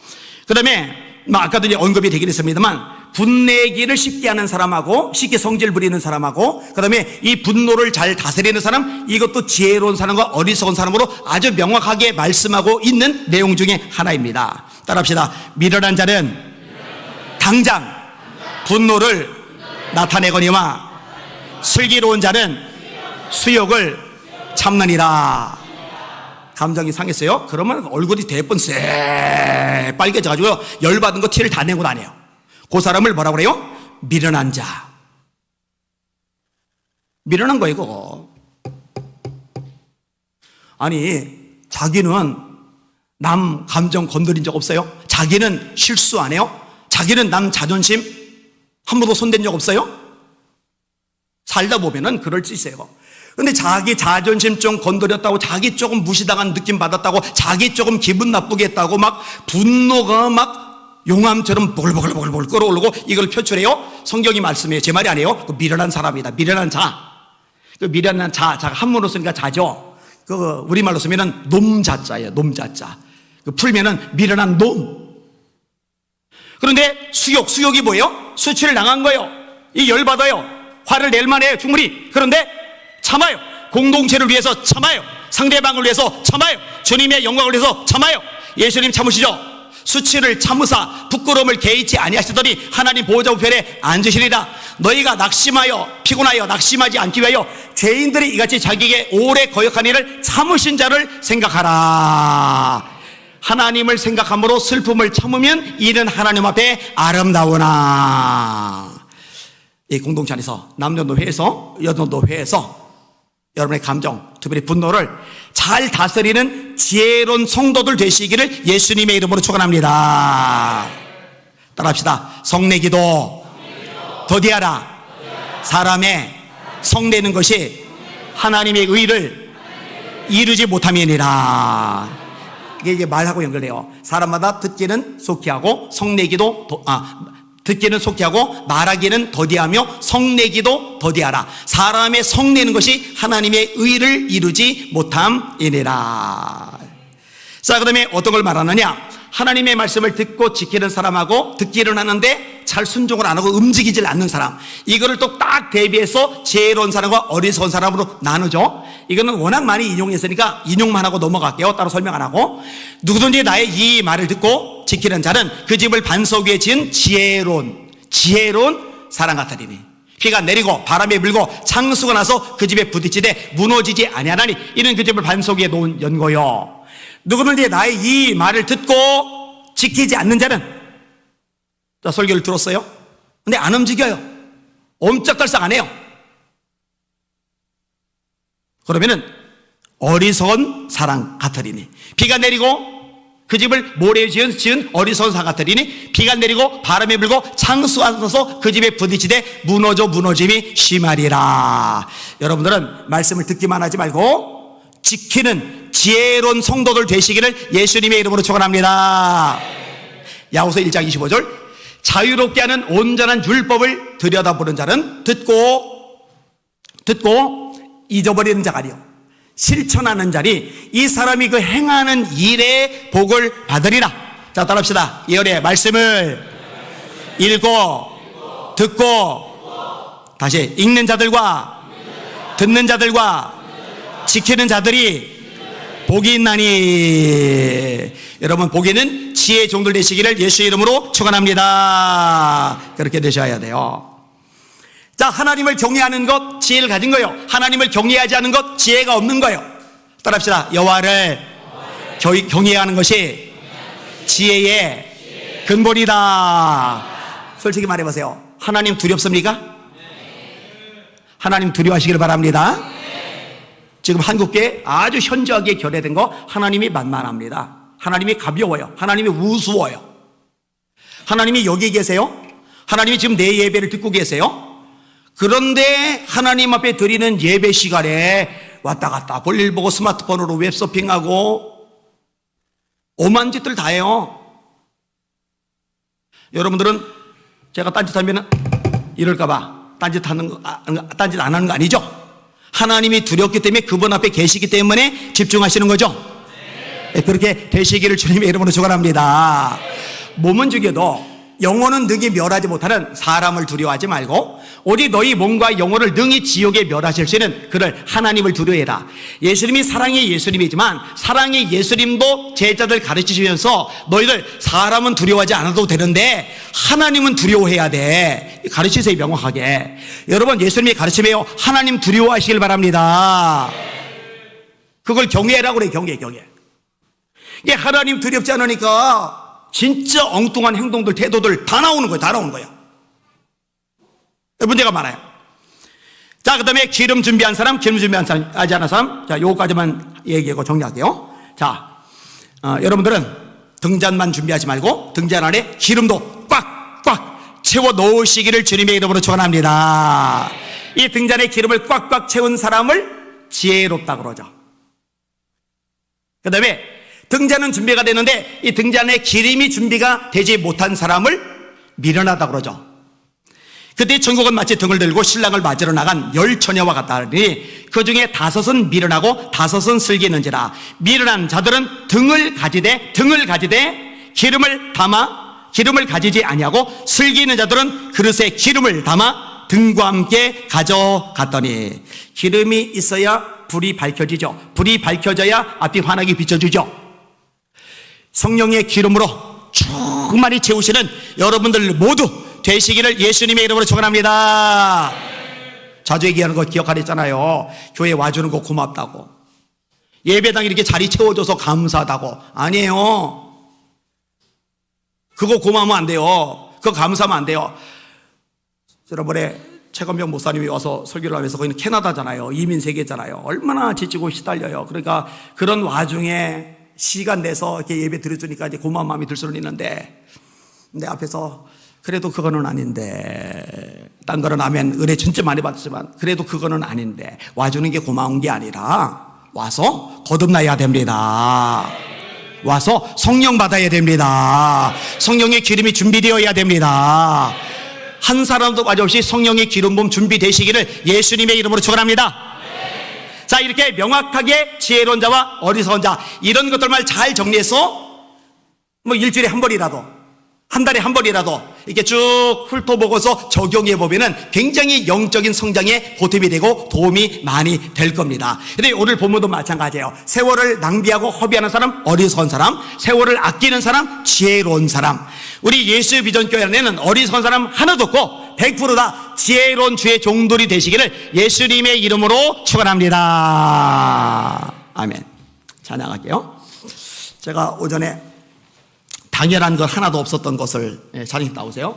그 다음에 아까도 이제 언급이 되긴 했습니다만, 분내기를 쉽게 하는 사람하고 쉽게 성질 부리는 사람하고, 그 다음에 이 분노를 잘 다스리는 사람, 이것도 지혜로운 사람과 어리석은 사람으로 아주 명확하게 말씀하고 있는 내용 중에 하나입니다. 따라합시다. 미련한 자는 당장 분노를 나타내거니와 슬기로운 자는 수욕을 참느니라. 감정이 상했어요? 그러면 얼굴이 대번 쎄 빨개져가지고 열받은 거 티를 다 내고 다녀요. 그 사람을 뭐라고 그래요? 미련한 자. 미련한 거예요, 그거. 아니, 자기는 남 감정 건드린 적 없어요? 자기는 실수 안 해요? 자기는 남 자존심 한 번도 손댄 적 없어요? 살다 보면은 그럴 수 있어요. 근데 자기 자존심 좀 건드렸다고, 자기 조금 무시당한 느낌 받았다고, 자기 조금 기분 나쁘게 했다고 막 분노가 막 용암처럼 보글보글 끓어오르고 이걸 표출해요. 성경이 말씀해요. 제 말이 아니에요. 그 미련한 사람이다. 미련한 자. 그 미련한 자가 한문으로 쓰니까 자죠. 그 우리말로 쓰면은 놈자자예요. 놈자자. 그 풀면은 미련한 놈. 그런데 수욕이 뭐예요? 수치를 당한 거예요. 이 열받아요. 화를 낼 만해요. 충분히. 그런데 참아요. 공동체를 위해서 참아요. 상대방을 위해서 참아요. 주님의 영광을 위해서 참아요. 예수님 참으시죠? 수치를 참으사 부끄러움을 개의치 아니하시더니 하나님 보호자 우편에 앉으시리라. 너희가 낙심하여 피곤하여 낙심하지 않기 위하여 죄인들이 이같이 자기에게 오래 거역한 일을 참으신 자를 생각하라. 하나님을 생각함으로 슬픔을 참으면 이는 하나님 앞에 아름다우나. 이 공동체 안에서 남녀노 회에서 여자노 회에서 여러분의 감정, 특별히 분노를 잘 다스리는 지혜로운 성도들 되시기를 예수님의 이름으로 축원합니다. 따라합시다. 성내기도 더디하라. 사람의 성내는 것이 하나님의 의를 이루지 못함이니라. 이게 말하고 연결돼요. 사람마다 듣기는 속히 하고 듣기는 속히 하고 말하기는 더디하며 성내기도 더디하라. 사람의 성내는 것이 하나님의 의를 이루지 못함이니라. 자, 그 다음에 어떤 걸 말하느냐? 하나님의 말씀을 듣고 지키는 사람하고 듣기는 하는데 잘 순종을 안 하고 움직이질 않는 사람, 이거를 또 딱 대비해서 지혜로운 사람과 어리석은 사람으로 나누죠. 이거는 워낙 많이 인용했으니까 인용만 하고 넘어갈게요. 따로 설명 안 하고. 누구든지 나의 이 말을 듣고 지키는 자는 그 집을 반석 위에 지은 지혜로운 사람 같으리니 비가 내리고 바람이 불고 창수가 나서 그 집에 부딪히되 무너지지 아니하나니 이는 그 집을 반석 위에 놓은 연고요. 누구든지 나의 이 말을 듣고 지키지 않는 자는, 자, 설교를 들었어요. 근데 안 움직여요. 옴짝달싹 안 해요. 그러면은 어리석은 사람 같으리니 비가 내리고 그 집을 모래에 지은 어리석은 사람 같으리니 비가 내리고 바람이 불고 창수가 나서 그 집에 부딪히되 무너짐이 심하리라. 여러분들은 말씀을 듣기만 하지 말고 지키는 지혜로운 성도들 되시기를 예수님의 이름으로 축원합니다. 야고보서 1장 25절 자유롭게 하는 온전한 율법을 들여다보는 자는 듣고 잊어버리는 자가 아니요 실천하는 자니 이 사람이 그 행하는 일에 복을 받으리라. 자, 따라합시다. 예언의 말씀을 읽고 듣고 다시 읽는 자들과 듣는 자들과 지키는 자들이 복이 있나니. 여러분, 복이는 지혜의 종들 되시기를 예수의 이름으로 축원합니다. 그렇게 되셔야 돼요. 자, 하나님을 경외하는 것 지혜를 가진 거예요. 하나님을 경외하지 않은 것 지혜가 없는 거예요. 따라합시다. 여호와를 경외하는 것이 지혜의 근본이다. 솔직히 말해보세요. 하나님 두렵습니까? 하나님 두려워하시길 바랍니다. 지금 한국교회 아주 현저하게 결여된 거, 하나님이 만만합니다. 하나님이 가벼워요. 하나님이 우스워요. 하나님이 여기 계세요. 하나님이 지금 내 예배를 듣고 계세요. 그런데 하나님 앞에 드리는 예배 시간에 왔다 갔다 볼일 보고 스마트폰으로 웹서핑하고 오만 짓들 다 해요. 여러분들은 제가 딴짓하면 이럴까봐 딴짓 안 하는 거 아니죠? 하나님이 두렵기 때문에 그분 앞에 계시기 때문에 집중하시는 거죠. 네, 그렇게 되시기를 주님의 이름으로 축원합니다. 몸은 죽여도 영혼은 능히 멸하지 못하는 사람을 두려워하지 말고 오직 너희 몸과 영혼을 능히 지옥에 멸하실 수 있는 그를 하나님을 두려워해라. 예수님이 사랑의 예수님이지만 사랑의 예수님도 제자들 가르치시면서 너희들 사람은 두려워하지 않아도 되는데 하나님은 두려워해야 돼. 가르치세요, 명확하게. 여러분, 예수님이 가르치며요, 하나님 두려워하시길 바랍니다. 그걸 경외라고 그래요. 경외. 이게 하나님 두렵지 않으니까 진짜 엉뚱한 행동들, 태도들 다 나오는 거예요. 문제가 많아요. 자, 그 다음에 기름 준비한 사람, 하지 않은 사람. 자, 요거까지만 얘기하고 정리할게요. 자, 여러분들은 등잔만 준비하지 말고 등잔 안에 기름도 꽉꽉 채워 넣으시기를 주님의 이름으로 축원합니다. 이 등잔에 기름을 꽉꽉 채운 사람을 지혜롭다 그러죠. 그 다음에 등잔은 준비가 되는데 이 등잔에 기름이 준비가 되지 못한 사람을 미련하다 그러죠. 그때 천국은 마치 등을 들고 신랑을 맞으러 나간 10처녀와 같다니 그 중에 5은 미련하고 5은 슬기는지라. 미련한 자들은 등을 가지되 기름을 가지지 아니하고, 슬기는 자들은 그릇에 기름을 담아 등과 함께 가져갔더니. 기름이 있어야 불이 밝혀지죠. 불이 밝혀져야 앞이 환하게 비춰주죠. 성령의 기름으로 충만히 채우시는 여러분들 모두 되시기를 예수님의 이름으로 축원합니다. 자주 얘기하는 거 기억하랬잖아요. 교회 와주는 거 고맙다고, 예배당 이렇게 자리 채워줘서 감사하다고. 아니에요. 그거 고마우면 안 돼요. 그거 감사하면 안 돼요. 지난번에 최건병 목사님이 와서 설교를 하면서, 거기는 캐나다잖아요. 이민 세계잖아요. 얼마나 지치고 시달려요. 그러니까 그런 와중에 시간 내서 이렇게 예배 드려주니까 이제 고마운 마음이 들 수는 있는데, 근데 앞에서 그래도 그거는 아닌데, 딴 거는 아멘 은혜 진짜 많이 받았지만 그래도 그거는 아닌데, 와주는 게 고마운 게 아니라 와서 거듭나야 됩니다. 와서 성령 받아야 됩니다. 성령의 기름이 준비되어야 됩니다. 한 사람도 빠짐없이 성령의 기름 부음 준비되시기를 예수님의 이름으로 축원합니다. 자, 이렇게 명확하게 지혜로운 자와 어리석은 자, 이런 것들만 잘 정리해서 뭐 일주일에 한 번이라도, 한 달에 한 번이라도 이렇게 쭉 훑어보고서 적용해 보면은 굉장히 영적인 성장에 보탬이 되고 도움이 많이 될 겁니다. 근데 오늘 본문도 마찬가지예요. 세월을 낭비하고 허비하는 사람 어리석은 사람, 세월을 아끼는 사람 지혜로운 사람. 우리 예수 비전교회 안에는 어리석은 사람 하나도 없고 100% 다 지혜로운 주의 종들이 되시기를 예수님의 이름으로 축원합니다. 아멘. 찬양할게요. 제가 오전에 당연한 것 하나도 없었던 것을, 자님 나오세요.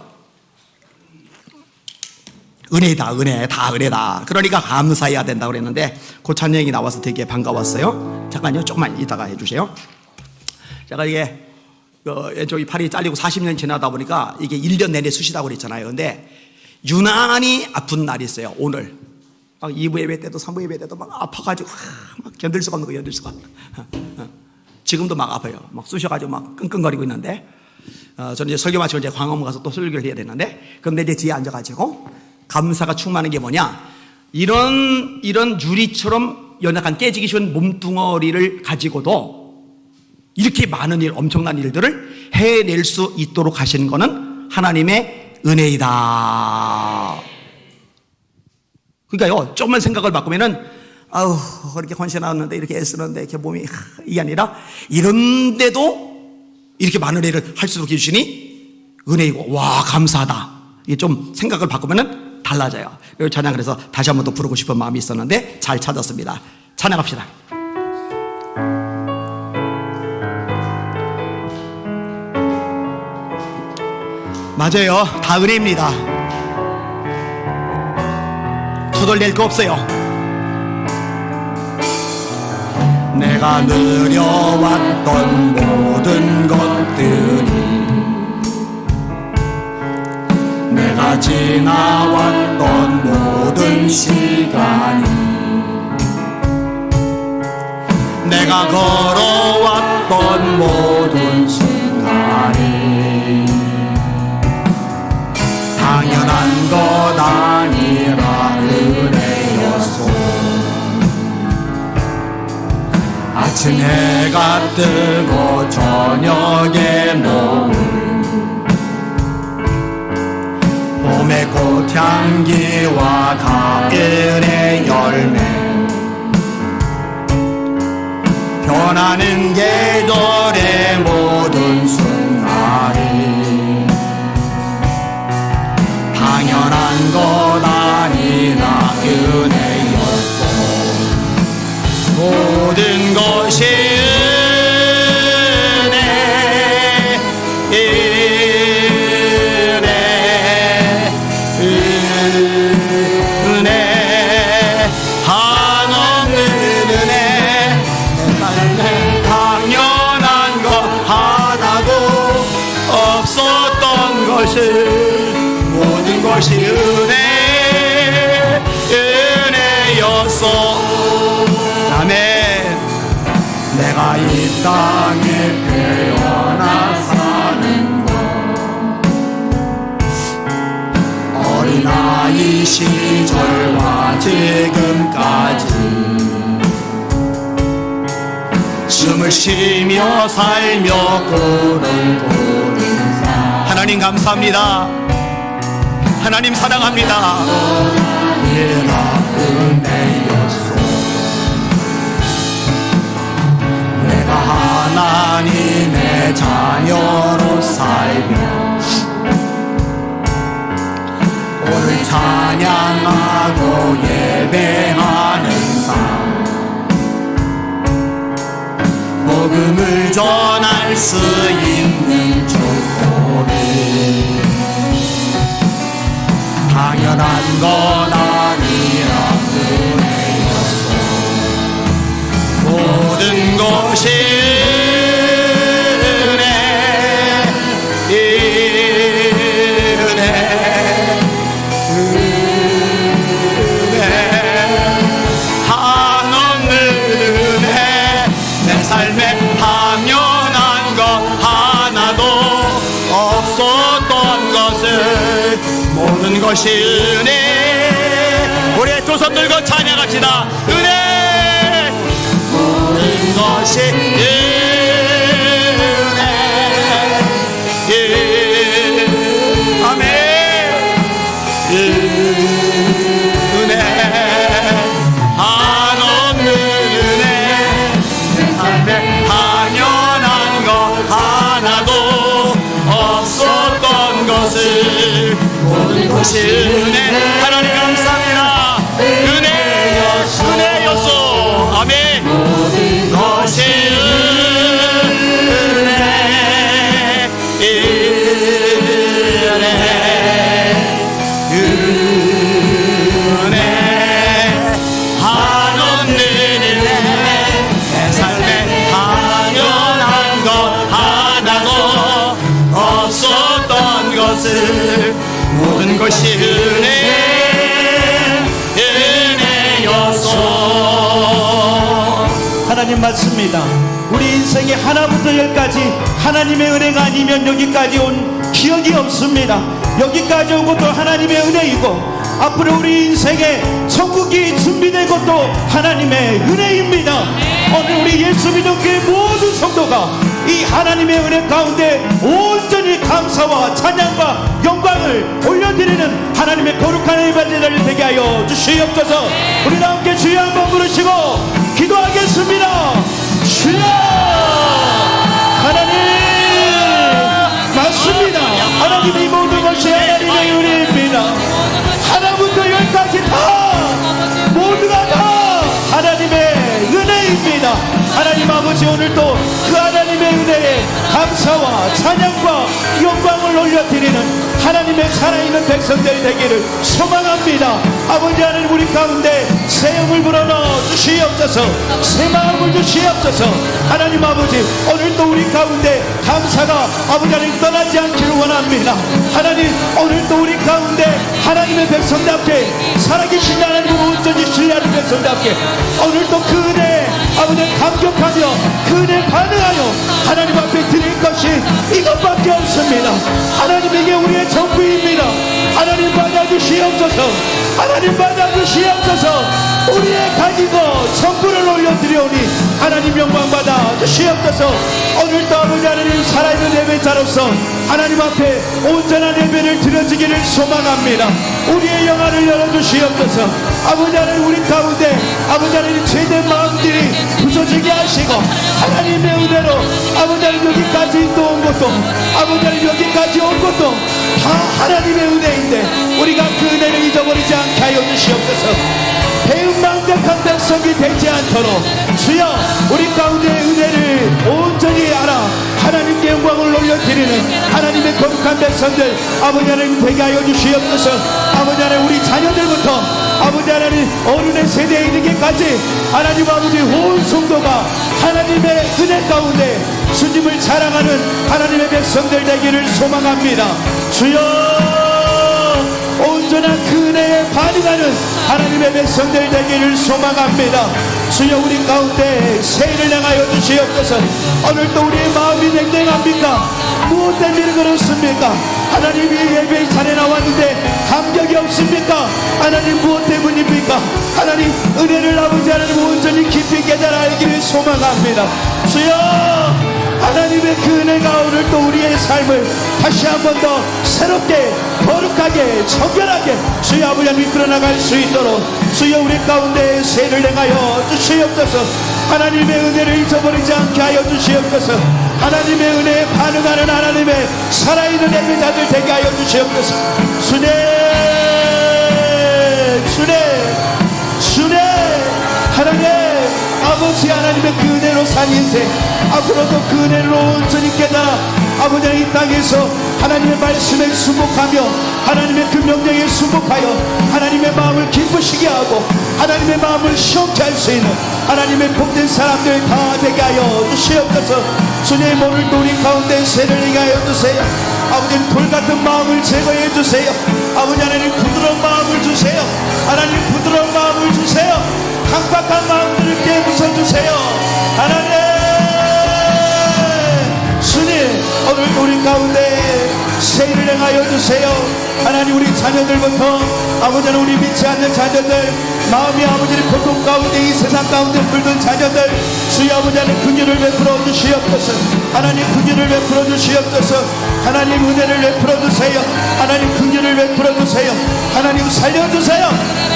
은혜다, 은혜, 다 은혜다. 그러니까 감사해야 된다고 그랬는데 그 찬양이 나와서 되게 반가웠어요. 잠깐요, 조금만 이따가 해주세요. 제가 이게 왼쪽이 팔이 잘리고 40년 지나다 보니까 이게 1년 내내 쑤시다고 그랬잖아요. 근데 유난히 아픈 날이 있어요. 오늘 막 2부 예배 때도 3부 예배 때도 막 아파가지고 막 견딜 수가 없는 거예요. 견딜 수가. 지금도 막 아파요. 막 쑤셔가지고 막 끙끙거리고 있는데, 저는 이제 설교 마치고 이제 광화문 가서 또 설교를 해야 되는데, 그런데 이제 뒤에 앉아가지고 감사가 충만한 게 뭐냐? 이런 유리처럼 연약한 깨지기 쉬운 몸뚱어리를 가지고도 이렇게 많은 일, 엄청난 일들을 해낼 수 있도록 하시는 거는 하나님의 은혜이다. 그러니까요, 조금만 생각을 바꾸면은, 아우, 그렇게 헌신하는데 이렇게 애쓰는데 이렇게 몸이, 이게 아니라 이런데도 이렇게 많은 일을 할 수 있게 해주시니 은혜이고, 와, 감사하다. 이게 좀 생각을 바꾸면은 달라져요. 이 찬양, 그래서 다시 한번 더 부르고 싶은 마음이 있었는데 잘 찾았습니다. 찬양합시다. 맞아요. 다 은혜입니다. 투덜댈 거 없어요. 내가 누려왔던 모든 것들이, 내가 지나왔던 모든 시간이, 내가 걸어왔던 모든 순간이 당연한 것 아니라 은혜였소. 아침 해가 뜨고 저녁에 노을, 봄의 꽃향기와 가을의 열매, 변하는 계절의 모든 순간이 당연한 것 아니라 은혜였소. 모든 것이 은혜, 은혜, 한없는 은혜. 내 삶에 당연한 것 하나도 없었던 것을, 모든 것이 은혜였소. 아멘. 내가 이 땅에 이 시절과 지금까지 숨을 쉬며 살며 꾸는 하나님 감사합니다. 하나님 사랑합니다. 은혜였소. 내가 하나님의 자녀로 살며 오늘 찬양하고 예배하는 삶, 복음을 전할 수 있는 축복이 당연한 건 아니라 은혜였소. 모든 것이 모든 것이 은혜. 우리의 두 손 들고 찬양합시다. 은혜. 모든 것이 은혜. 아멘. 은혜. 한없는 은혜. 내 삶에 당연한 것 하나도 없었던 것을 모든 것이 은혜. 하나님 감사합니다. 은혜였소. 아멘. 모든 것이 은혜. 은혜. 한없는 은혜. 내 삶에 당연한 것 하나도 없었던 것을 모든 것이 은혜였소. 하나님 맞습니다. 우리 인생에 하나부터 열까지 하나님의 은혜가 아니면 여기까지 온 기억이 없습니다. 여기까지 온 것도 하나님의 은혜이고 앞으로 우리 인생에 천국이 준비된 것도 하나님의 은혜입니다. 오늘 우리 예수 믿는 교회 모든 성도가 이 하나님의 은혜 가운데 온전히 감사와 찬양과 영광을 올려드리는 하나님의 거룩한 예배 자리를 되게 하여 주시옵소서. 우리 다 함께 주여 한번 부르시고 기도하겠습니다. 주여. 하나님 맞습니다. 하나님이 모든 것이 하나님의 은혜입니다. 하나부터 열까지 다 모두가 다 하나님의 은혜입니다. 하나님 아버지 오늘도 그 하나님의 은혜에 감사와 찬양과 영광을 올려드리는 하나님의 살아있는 백성들이 되기를 소망합니다. 아버지 하나님 우리 가운데 새 영을 불어넣어 주시옵소서. 새 마음을 주시옵소서. 하나님 아버지 오늘도 우리 가운데 감사가 아버지 하나님 떠나지 않기를 원합니다. 하나님 오늘도 우리 가운데 하나님의 백성답게 살아계신 하나님을 온전히 신뢰하는 백성답게 오늘도 그 은혜 아버지 감격하며 그 은혜 반응하여 하나님 앞에 드릴 것이 이것밖에 없습니다. 하나님에게 우리의 전부입니다. 하나님 받아주시옵소서. 하나님 받아주시옵소서. 우리의 가지고 전부를 올려드려오니 하나님 영광 받아 주시옵소서. 오늘도 아버지 하나님 살아있는 예배자로서 하나님 앞에 온전한 예배를 드려지기를 소망합니다. 우리의 영안을 열어주시옵소서. 아버지 하나님 우리 가운데 아버지 하나님 죄된 마음들이 부서지게 하시고 하나님의 은혜로 아버지 하나님 여기까지 인도온 것도 아버지 하나님 여기까지 온 것도 다 하나님의 은혜인데 우리가 그 은혜를 잊어버리지 않게 하여 주시옵소서. 배은망덕한 백성이 되지 않도록 주여 우리 가운데의 은혜를 온전히 알아 하나님께 영광을 올려드리는 하나님의 거룩한 백성들 아버지 하나님 되게 하여 주시옵소서. 아버지 하나님 우리 자녀들부터 아버지 하나님 어른의 세대에 이르기까지 하나님 아버지 온 성도가 하나님의 은혜 가운데 주님을 자랑하는 하나님의 백성들 되기를 소망합니다. 주여 온전한 그 은혜에 반응하는 하나님의 백성들 되기를 소망합니다. 주여 우리 가운데 새해를 향하여 주시옵소서. 오늘도 우리의 마음이 냉랭합니까? 무엇 때문에 그렇습니까? 하나님 이 예배의 자리에 나왔는데 감격이 없습니까? 하나님 무엇 때문입니까? 하나님 은혜를 아버지 하나님 온전히 깊이 깨달아 알기를 소망합니다. 주여, 하나님의 그 은혜가 오늘 또 우리의 삶을 다시 한 번 더 새롭게 거룩하게 정결하게 주여 아버지 하나님 이끌어나갈 수 있도록 주여 우리 가운데 세를 행하여 주시옵소서. 하나님의 은혜를 잊어버리지 않게 하여 주시옵소서. 하나님의 은혜에 반응하는 하나님의 살아있는 예배자들 되게 하여 주시옵소서. 주님 하나님 아버지 하나님의 그 은혜로 산 인생 앞으로도 그 은혜로 온전히 깨달아 아버지 이 땅에서 하나님의 말씀에 순복하며 하나님의 그 명령에 순복하여 하나님의 마음을 기쁘시게 하고 하나님의 마음을 시원케 할 수 있는 하나님의 복된 사람들 다 되게 하여 주시옵소서. 주님 오늘도 우리 가운데 세를 내게 하여 주세요. 아버지 돌같은 마음을 제거해 주세요. 아버지 하나님 부드러운 마음을 주세요. 하나님 부드러운 마음을 주세요. 강박한 마음들을 깨부숴 주세요. 하나님 주님 오늘 우리 가운데 세일을 행하여 주세요. 하나님 우리 자녀들부터 아버지 하나님 우리 믿지 않는 자녀들 마음이 아버지의 고통 가운데 이 세상 가운데 물든 자녀들 주여 아버지 하나님 긍휼을 베풀어 주시옵소서. 하나님 긍휼을 베풀어 주시옵소서. 하나님 은혜를 베풀어 주세요. 하나님 긍휼을 베풀어 주세요. 하나님 살려주세요.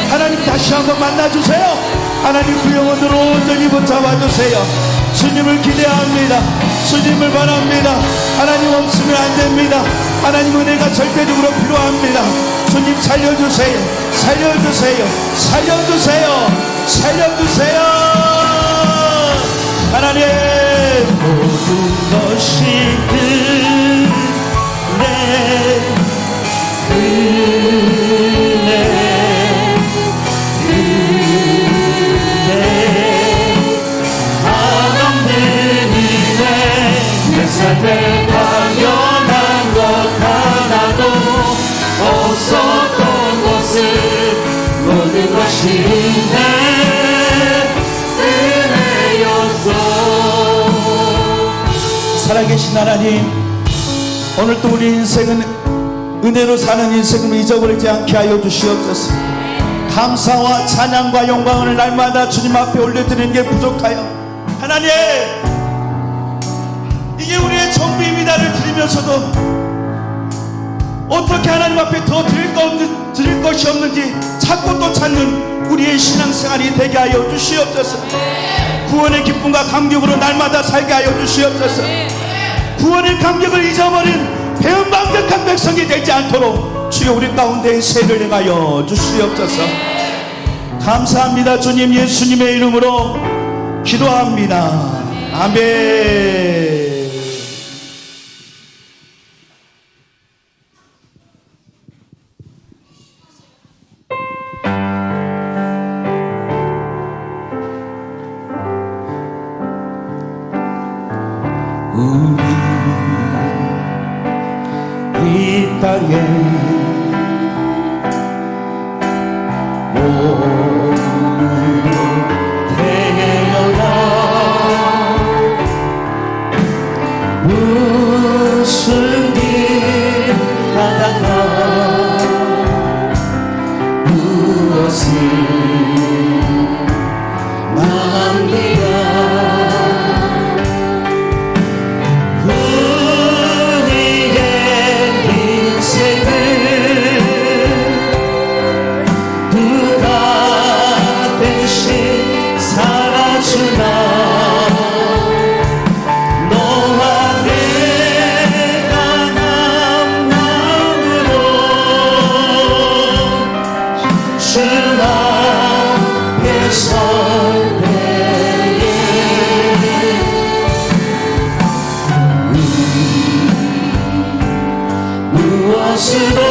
하나님 다시 한번 만나주세요. 하나님 그 영혼으로 온전히 붙잡아 주세요. 주님을 기대합니다. 주님을 바랍니다. 하나님 없으면 안 됩니다. 하나님 은혜가 절대적으로 필요합니다. 주님 살려주세요. 살려주세요. 살려주세요. 살려주세요. 하나님 모든 것이 삶에 당연한 것 하나도 없었던 것은 모든 것이 내 은혜였어. 살아계신 하나님 오늘 또 우리 인생은 은혜로 사는 인생을 잊어버리지 않게 하여 주시옵소서. 감사와 찬양과 영광을 날마다 주님 앞에 올려드리는 게 부족하여 하나님 이게 우리의 전부입니다를 드리면서도 어떻게 하나님 앞에 더 드릴 것이 없는지 찾고 또 찾는 우리의 신앙생활이 되게 하여 주시옵소서. 구원의 기쁨과 감격으로 날마다 살게 하여 주시옵소서. 구원의 감격을 잊어버린 배은망덕한 백성이 되지 않도록 주여 우리 가운데 세를 행하여 주시옵소서. 감사합니다. 주님 예수님의 이름으로 기도합니다. 아멘. 이 땅에 몸으로 태어나 무슨 길 하다가 무엇을 남기라. 무엇으로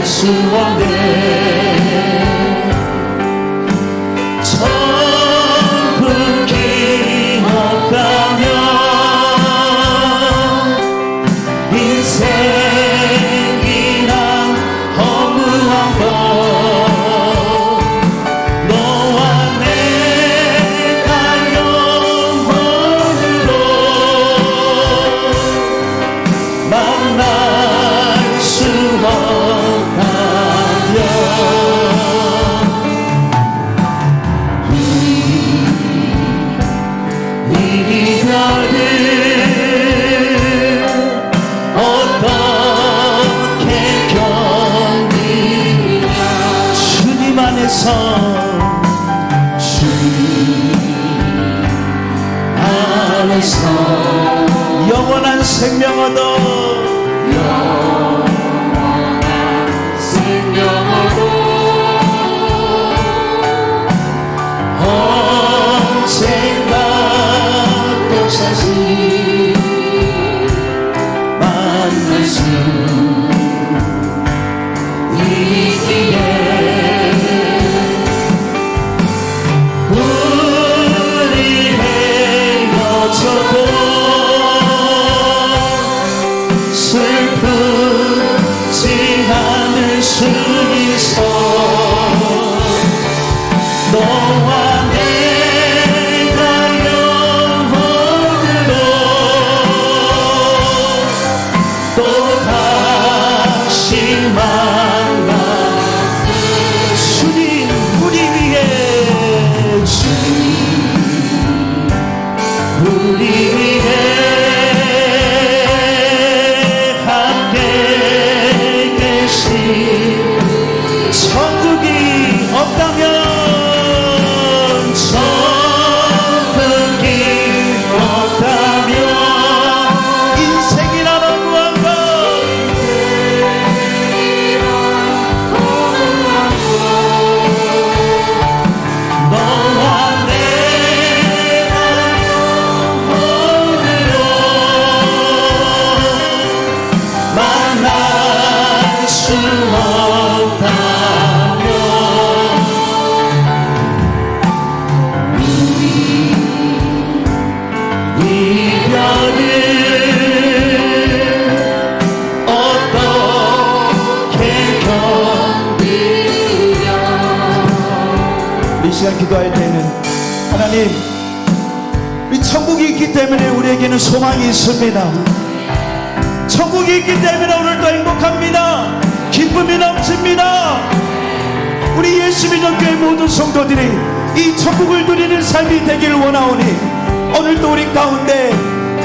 수 없네. 천국이 없다면 인생이란 허무한 것, 너와 내가 영원으로 만날 수 없다면 이 이별을 어떻게 견디냐. 주님 안에서 영원한 생명 얻어 언젠가 또 다시 만날 수 있기에 우리 헤어져도 슬프지 않을 수 있어. 너와 내가 영원으로 또다시 만나. 주님 우리 위해, 주님 우리 위해 함께 계신 천국이 없다면, 천국이 없다면 인생이란 어무한 것, 너와 내가 영원으로 만날 수 없다면 이별을 어떻게 견디냐. 이 시간 기도할 때는 하나님, 이 천국이 있기 때문에 우리에게는 소망이 있습니다. 천국이 있기 때문에 오늘도 행복합니다. 기쁨이 넘칩니다. 우리 예수 믿는 교회 모든 성도들이 이 천국을 누리는 삶이 되길 원하오니 오늘도 우리 가운데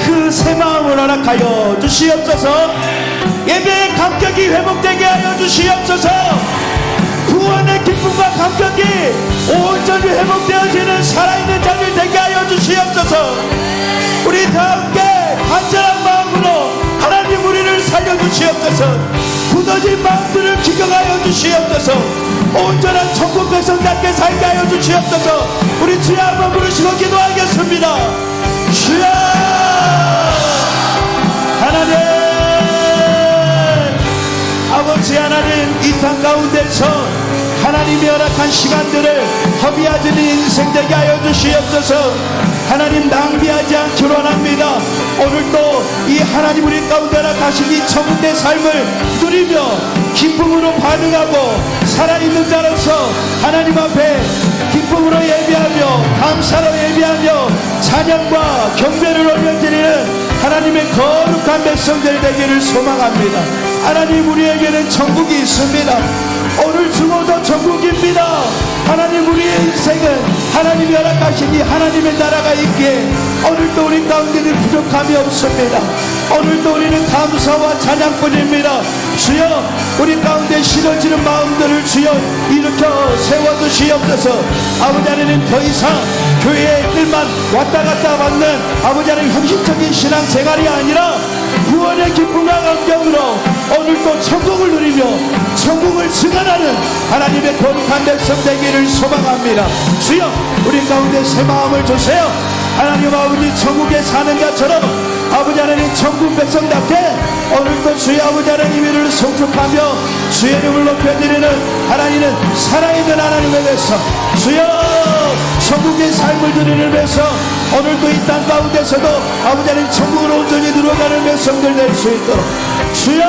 그 새 마음을 허락하여 주시옵소서. 예배의 감격이 회복되게 하여 주시옵소서. 구원의 기쁨과 감격이 온전히 회복되어지는 살아있는 자들 되게 하여 주시옵소서. 우리 다 함께 간절한 마음으로 하나님 우리를 살려주시옵소서. 굳어진 마음들을 기경하여 주시옵소서. 온전한 천국 백성답게 살게 하여 주시옵소서. 우리 주여 한번 부르시고 기도하겠습니다. 주여 하나님, 아버지 하나님, 이 땅 가운데서 하나님이 허락한 시간들을 허비하지는 인생 되게 하여 주시옵소서. 하나님 낭비하지 않기로 원합니다. 오늘도 이 하나님 우리 가운데 허락하신 이 천국의 삶을 누리며 기쁨으로 반응하고 살아있는 자로서 하나님 앞에 기쁨으로 예배하며 감사로 예배하며 찬양과 경배를 올려드리는 하나님의 거룩한 백성들 되기를 소망합니다. 하나님 우리에게는 천국이 있습니다. 오늘 죽어도 천국입니다. 하나님 우리의 인생은 하나님이 허락하신 이 하나님의 나라가 있기에 오늘도 우리 가운데는 부족함이 없습니다. 오늘도 우리는 감사와 찬양뿐입니다. 주여 우리 가운데 싫어지는 마음들을 주여 일으켜 세워주시옵소서. 아버지 하나님 더 이상 교회의 길만 왔다 갔다 받는 아버지 하나님 형식적인 신앙생활이 아니라 구원의 기쁨과 감격으로 오늘도 천국을 누리며 천국을 증언하는 하나님의 거룩한 백성 되기를 소망합니다. 주여 우리 가운데 새 마음을 주세요. 하나님 아버지 천국에 사는 자처럼 아버지 하나님 천국 백성답게 오늘도 주의 아버지 하나님 이름을 송축하며 주의 이름을 높여드리는 하나님은 살아있는 하나님에 대해서 주여 천국의 삶을 드리는 위해서 오늘도 이 땅 가운데서도 아버지 하나님 천국으로 온전히 들어가는 백성들 될 수 있도록 주여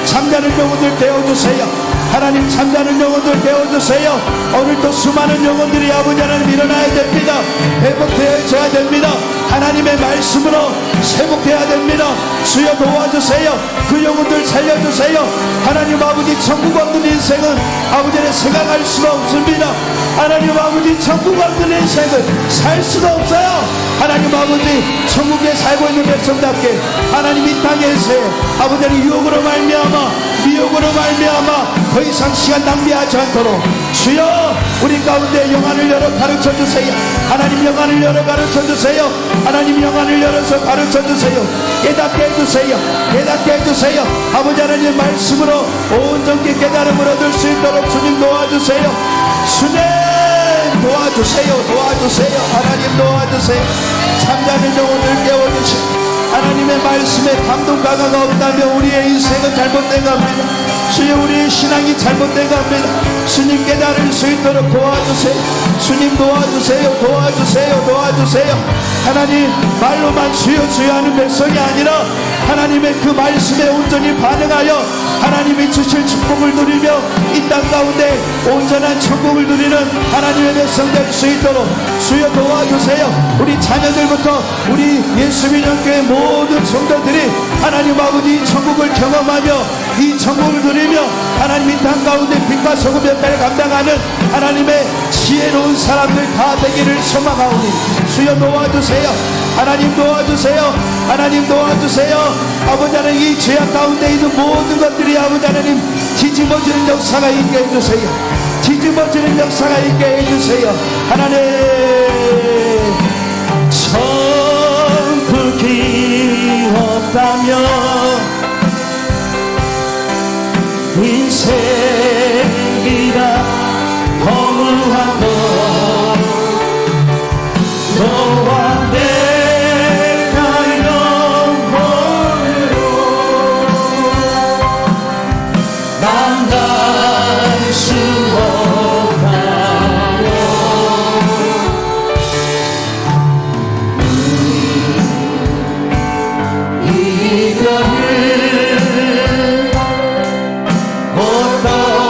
잠자는 영혼들 깨워주세요. 하나님 잠자는 영혼들 깨워주세요. 오늘도 수많은 영혼들이 아버지 하나님 일어나야 됩니다. 회복되어져야 됩니다. 하나님의 말씀으로 회복해야 됩니다. 주여 도와주세요. 그 영혼들 살려주세요. 하나님 아버지 천국 없는 인생은 아버지 하나님 생각할 수가 없습니다. 하나님 아버지 천국 없는 인생을 살 수가 없어요. 하나님 아버지 천국에 살고 있는 백성답게 하나님 이 땅에서 아버지 하나님 유혹으로 말미암아 미혹으로 말미암아 더 이상 시간 낭비하지 않도록 주여 우리 가운데 영안을 열어 가르쳐주세요. 하나님 영안을 열어 가르쳐주세요. 하나님 영안을 열어서 가르쳐주세요. 깨닫게 해주세요. 깨닫게 해주세요. 아버지 하나님 말씀으로 온전히 깨달음을 얻을 수 있도록 주님 도와주세요. 주님 도와주세요. 도와주세요. 하나님 도와주세요. 잠자는 영혼을 깨워주세요. 하나님의 말씀에 감동가가 없다면 우리의 인생은 잘못된 겁니다. 주여 우리의 신앙이 잘못된 겁니다. 주님 깨달을 수 있도록 도와주세요. 주님 도와주세요. 도와주세요. 도와주세요. 하나님 말로만 주여 주여 하는 백성이 아니라 하나님의 그 말씀에 온전히 반응하여 하나님이 주실 축복을 누리며 이 땅 가운데 온전한 천국을 누리는 하나님의 백성 될 수 있도록 주여 도와주세요. 우리 자녀들부터 우리 예수 믿는 교회 모든 성도들이 하나님 아버지 이 천국을 경험하며 이 천국을 누리며 하나님 이 땅 가운데 빛과 소금 역할을 감당하는 하나님의 지혜로운 사람들 다 되기를 소망하오니 주여 도와주세요. 하나님 도와주세요. 하나님 도와주세요. 아버지 하나님 이 죄악 가운데 있는 모든 것들이 아버지 하나님 뒤집어지는 역사가 있게 해주세요. 뒤집어지는 역사가 있게 해주세요. 하나님 천국이 없다면 인생이라 허무한 것 너와 내가 영원으로 만날 수 없다고 이별을 어떤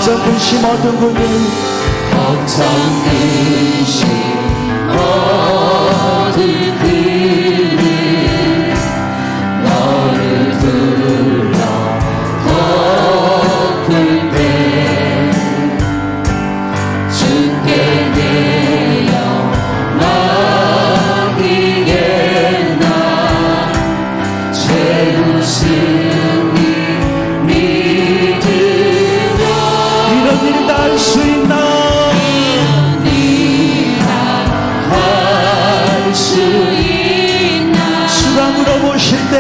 걱정 근심 어두운 그늘 걱정 근심 어두운 그늘 너를 둘러 덮을 때 주께 내어 맡기겠나 죄우심이 믿으며 이런 일이 다 할 수 있나 할 수 있나 주가 물어보실 때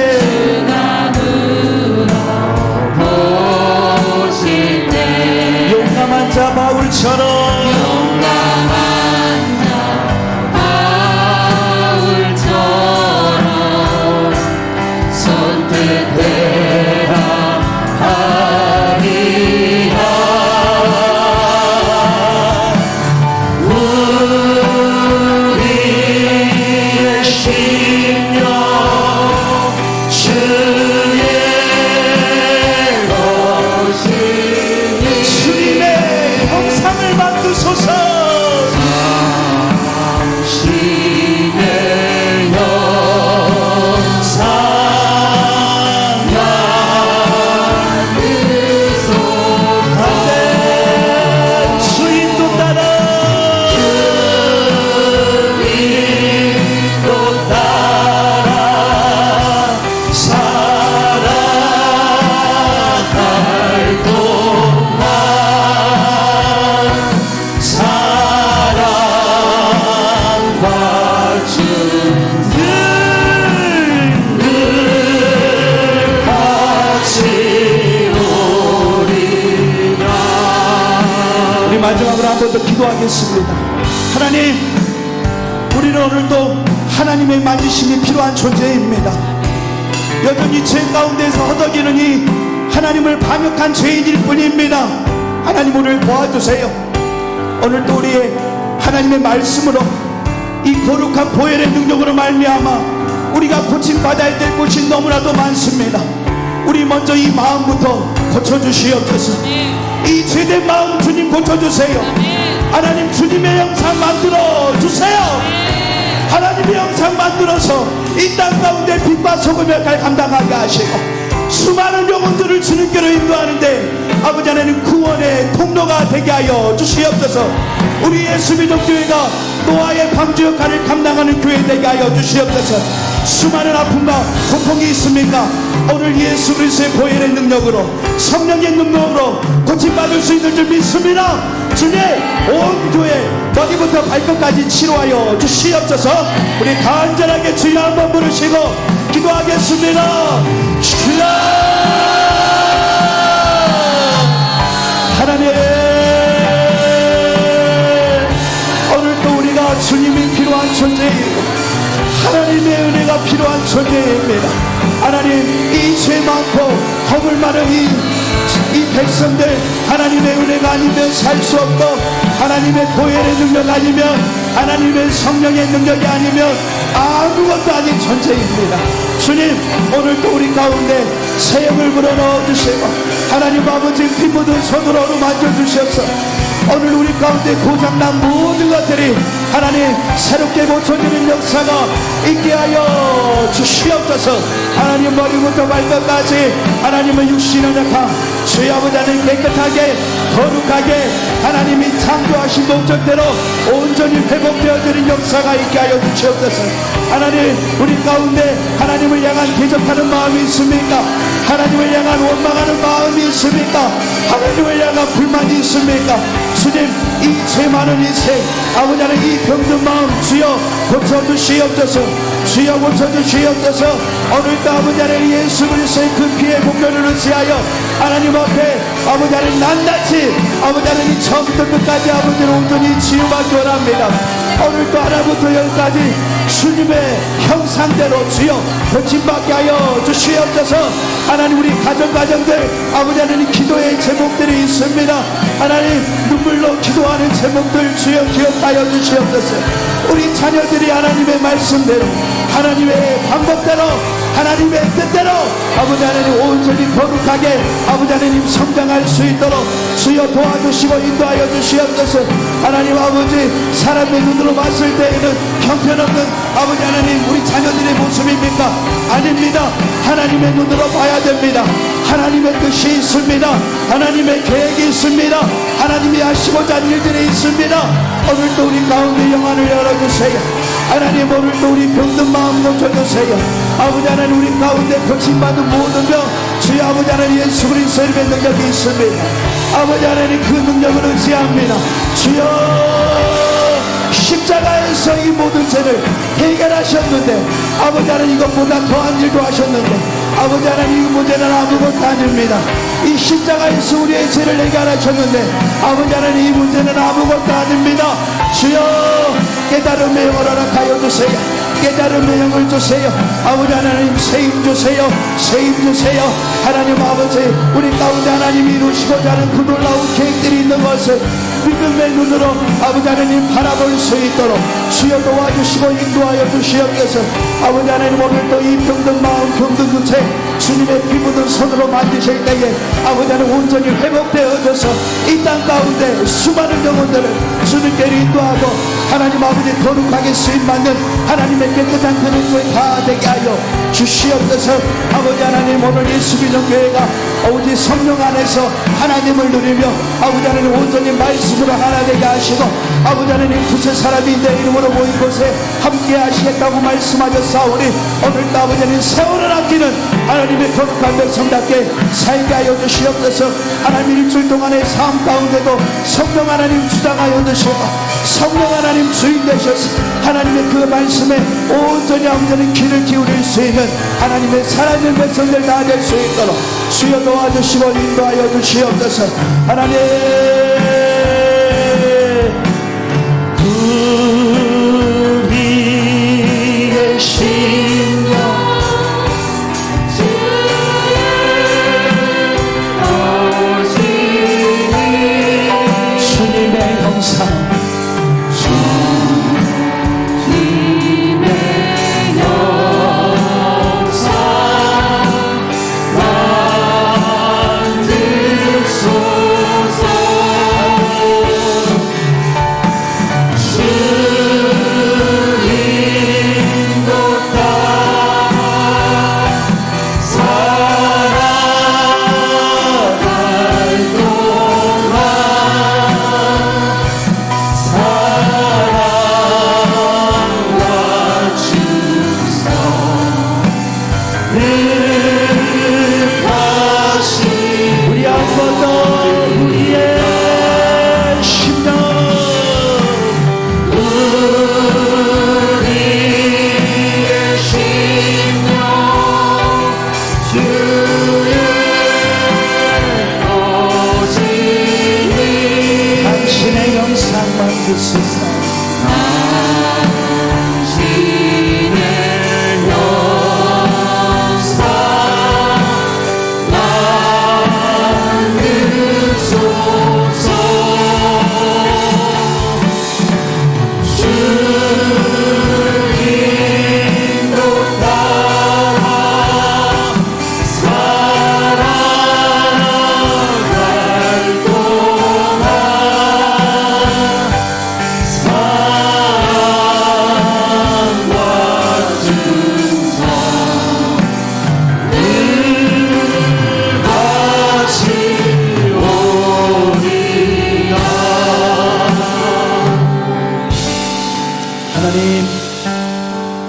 보실 때 용감한 자 바울처럼 용감한 자 바울처럼 선택되라 하리라 우리의 심령 주의 것이니 주님의 형상을 만드소서 당신의 영상 만드소서 주인도 따라 또 따라 살아갈 동안 사랑과 주늘 같이 오리라 우리 마지막으로 한 번 더 기도하겠습니다. 하나님, 우리는 오늘도 하나님의 만지심이 필요한 존재입니다. 여전히 죄 가운데서 허덕이는 이 하나님을 반역한 죄인일 뿐입니다. 하나님 오늘 도와주세요. 오늘도 우리의 하나님의 말씀으로 이 거룩한 보혈의 능력으로 말미암아 우리가 고침받아야 될 곳이 너무나도 많습니다. 우리 먼저 이 마음부터 고쳐주시옵소서. 이 죄된 마음 주님 고쳐주세요. 하나님 주님의 영상 만들어 주세요. 하나님의 영상 만들어서 이 땅 가운데 빛과 소금의 역할을 감당하게 하시고 수많은 영혼들을 주님께로 인도하는데 아버지 하나님 구원의 통로가 되게 하여 주시옵소서. 우리 예수민족교회가 노아의 방주 역할을 감당하는 교회 되게 하여 주시옵소서. 수많은 아픔과 고통이 있습니까? 오늘 예수 그리스도의 보혈의 능력으로 성령의 능력으로 고침받을 수 있는 줄 믿습니다. 주님 온 교회 머리부터 발끝까지 치료하여 주시옵소서. 우리 간절하게 주여 한번 부르시고 기도하겠습니다. 주여 하나님 오늘 또 우리가 주님이 필요한 존재이고 하나님의 은혜가 필요한 존재입니다. 하나님 이 죄 많고 허물 많은 이 백성들 하나님의 은혜가 아니면 살 수 없고 하나님의 보혈의 능력 아니면 하나님의 성령의 능력이 아니면 아무것도 아닌 존재입니다. 주님 오늘도 우리 가운데 새 영을 불어넣어 주시고 하나님 아버지 피 묻은 손으로 어루만져 주셔서 오늘 우리 가운데 고장난 모든 것들이 하나님 새롭게 고쳐지는 역사가 있게 하여 주시옵소서. 하나님 머리부터 발끝까지 하나님의 육신을 약한 주여 아버지 하나님 깨끗하게 거룩하게 하나님이 창조하신 목적대로 온전히 회복되어지는 역사가 있게 하여 주시옵소서. 하나님 우리 가운데 하나님을 향한 대적하는 마음이 있습니까? 하나님을 향한 원망하는 마음이 있습니까? 하나님을 향한 불만이 있습니까? 주님 이 죄 많은 인생 아버지 하나님 이 병든 마음 주여 고쳐주시옵소서. 주여 고쳐주시옵소서. 오늘도 아버지 하나님 예수 그리스도의 그 피의 공로를 의지하여 하나님 앞에 아버지 하나님 낱낱이 아버지 하나님 처음부터 끝까지 아버지를 온전히 치유받기 원합니다. 오늘도 하나부터 열까지 주님의 형상대로 주여 고침받게 하여 주시옵소서. 하나님 우리 가정들 아버지 하나님 기도의 제목들이 있습니다. 하나님 눈물로 기도하는 제목들 주여 기억하여 주시옵소서. 우리 자녀들이 하나님의 말씀대로 하나님의 방법대로 하나님의 뜻대로 아버지 하나님 온전히 거룩하게 아버지 하나님 성장할 수 있도록 주여 도와주시고 인도하여 주시옵소서. 하나님 아버지 사람의 눈으로 봤을 때에는 형편없는 아버지 하나님 우리 자녀들의 모습입니까? 아닙니다. 하나님의 눈으로 봐야 됩니다. 하나님의 뜻이 있습니다. 하나님의 계획이 있습니다. 하나님이 하시고자 하는 일들이 있습니다. 오늘도 우리 가운데 영안을 열어주세요. 하나님 오늘도 우리 병든 마음 고쳐주세요. 아버지 하나님 우리 가운데 고침받은 모든 병 주여 아버지 하나님 예수 그리스도의 능력이 있습니다. 아버지 하나님 그 능력을 의지합니다. 주여 십자가에서 이 모든 죄를 해결하셨는데 아버지 하나님 이것보다 더한 일도 하셨는데 아버지 하나님 이 문제는 아무것도 아닙니다. 이 십자가에서 우리의 죄를 해결하셨는데 아버지 하나님 이 문제는 아무것도 아닙니다. 주여 깨달음의 영을 허락하여 주세요. 깨달음의 영을 주세요. 아버지 하나님 세임 주세요. 세임 주세요. 하나님 아버지 우리 가운데 하나님이 이루시고자 하는 그 놀라운 계획들이 있는 것을 믿음의 눈으로 아버지 하나님 바라볼 수 있도록 주여 도와주시고 인도하여 주시옵소서. 아버지 하나님 오늘도 이 병든 마음 병든 구체 주님의 피 묻은 손으로 만드실 때에 아버지 하나님 온전히 회복되어져서 이 땅 가운데 수많은 영혼들을 주님께 인도하고 하나님 아버지 거룩하게 쓰임받는 하나님의 깨끗한 그릇에 다 되게 하여 주시옵소서. 아버지 하나님 오늘 예수 믿는 교회가 오직 성령 안에서 하나님을 누리며 아버지 하나님 온전히 말씀으로 하나 되게 하시고 아버지 하나님 두세 사람이 내 이름으로 모인 곳에 함께 하시겠다고 말씀하셨사오니 오늘도 아버지 하나님 세월을 아끼는 하나님의 거룩한 백성답게 살게 하여 주시옵소서. 하나님 일주일 동안의 삶 가운데도 성령 하나님 주장하여 주시고 성령 하나님 주인 되셔서 하나님의 그 말씀에 온전히 온전히 귀를 기울일 수 있는 하나님의 살아있는 백성들 다 될 수 있도록 주여 도와주시고 인도하여 주시옵소서. 하나님 우리의 심령 주님의 형상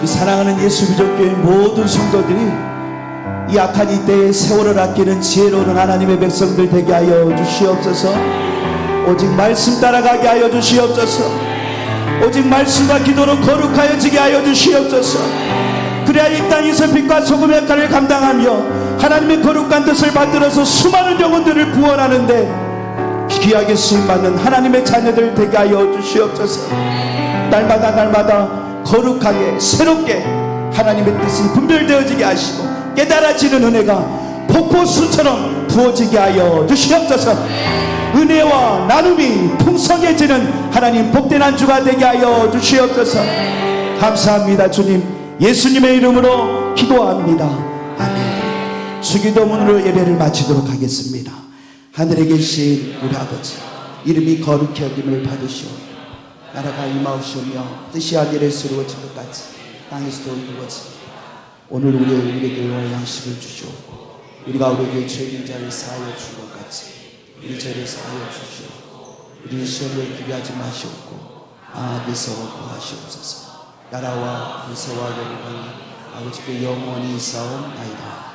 사랑하는 예수기적교회 모든 성도들이 이 악한 이때에 세월을 아끼는 지혜로운 하나님의 백성들 되게 하여 주시옵소서. 오직 말씀 따라가게 하여 주시옵소서. 오직 말씀과 기도로 거룩하여지게 하여 주시옵소서. 그래야 이 땅에서 빛과 소금의 역할을 감당하며 하나님의 거룩한 뜻을 받들어서 수많은 영혼들을 구원하는데 귀하게 쓰임받는 하나님의 자녀들 되게 하여 주시옵소서. 날마다 거룩하게 새롭게 하나님의 뜻이 분별되어지게 하시고 깨달아지는 은혜가 폭포수처럼 부어지게 하여 주시옵소서. 은혜와 나눔이 풍성해지는 하나님 복된 한 주가 되게 하여 주시옵소서. 감사합니다 주님. 예수님의 이름으로 기도합니다. 아멘. 주기도문으로 예배를 마치도록 하겠습니다. 하늘에 계신 우리 아버지, 이름이 거룩히 여김을 받으시오며 나라가 임하옵시오며 뜻이 하늘에서 이루어진 것 같이 땅에서도 이루어지며 오늘 우리에게 늘 양식을 주시옵고 우리가 우리에게 죄인 자를 사하여 준 것 같이 우리 죄를 사하여 주시옵고 우리를 시험에 들게 하지 마시옵고 악에서 구하시옵소서. 나라와 권세와 영광이 아버지께 영원히 있사옵나이다.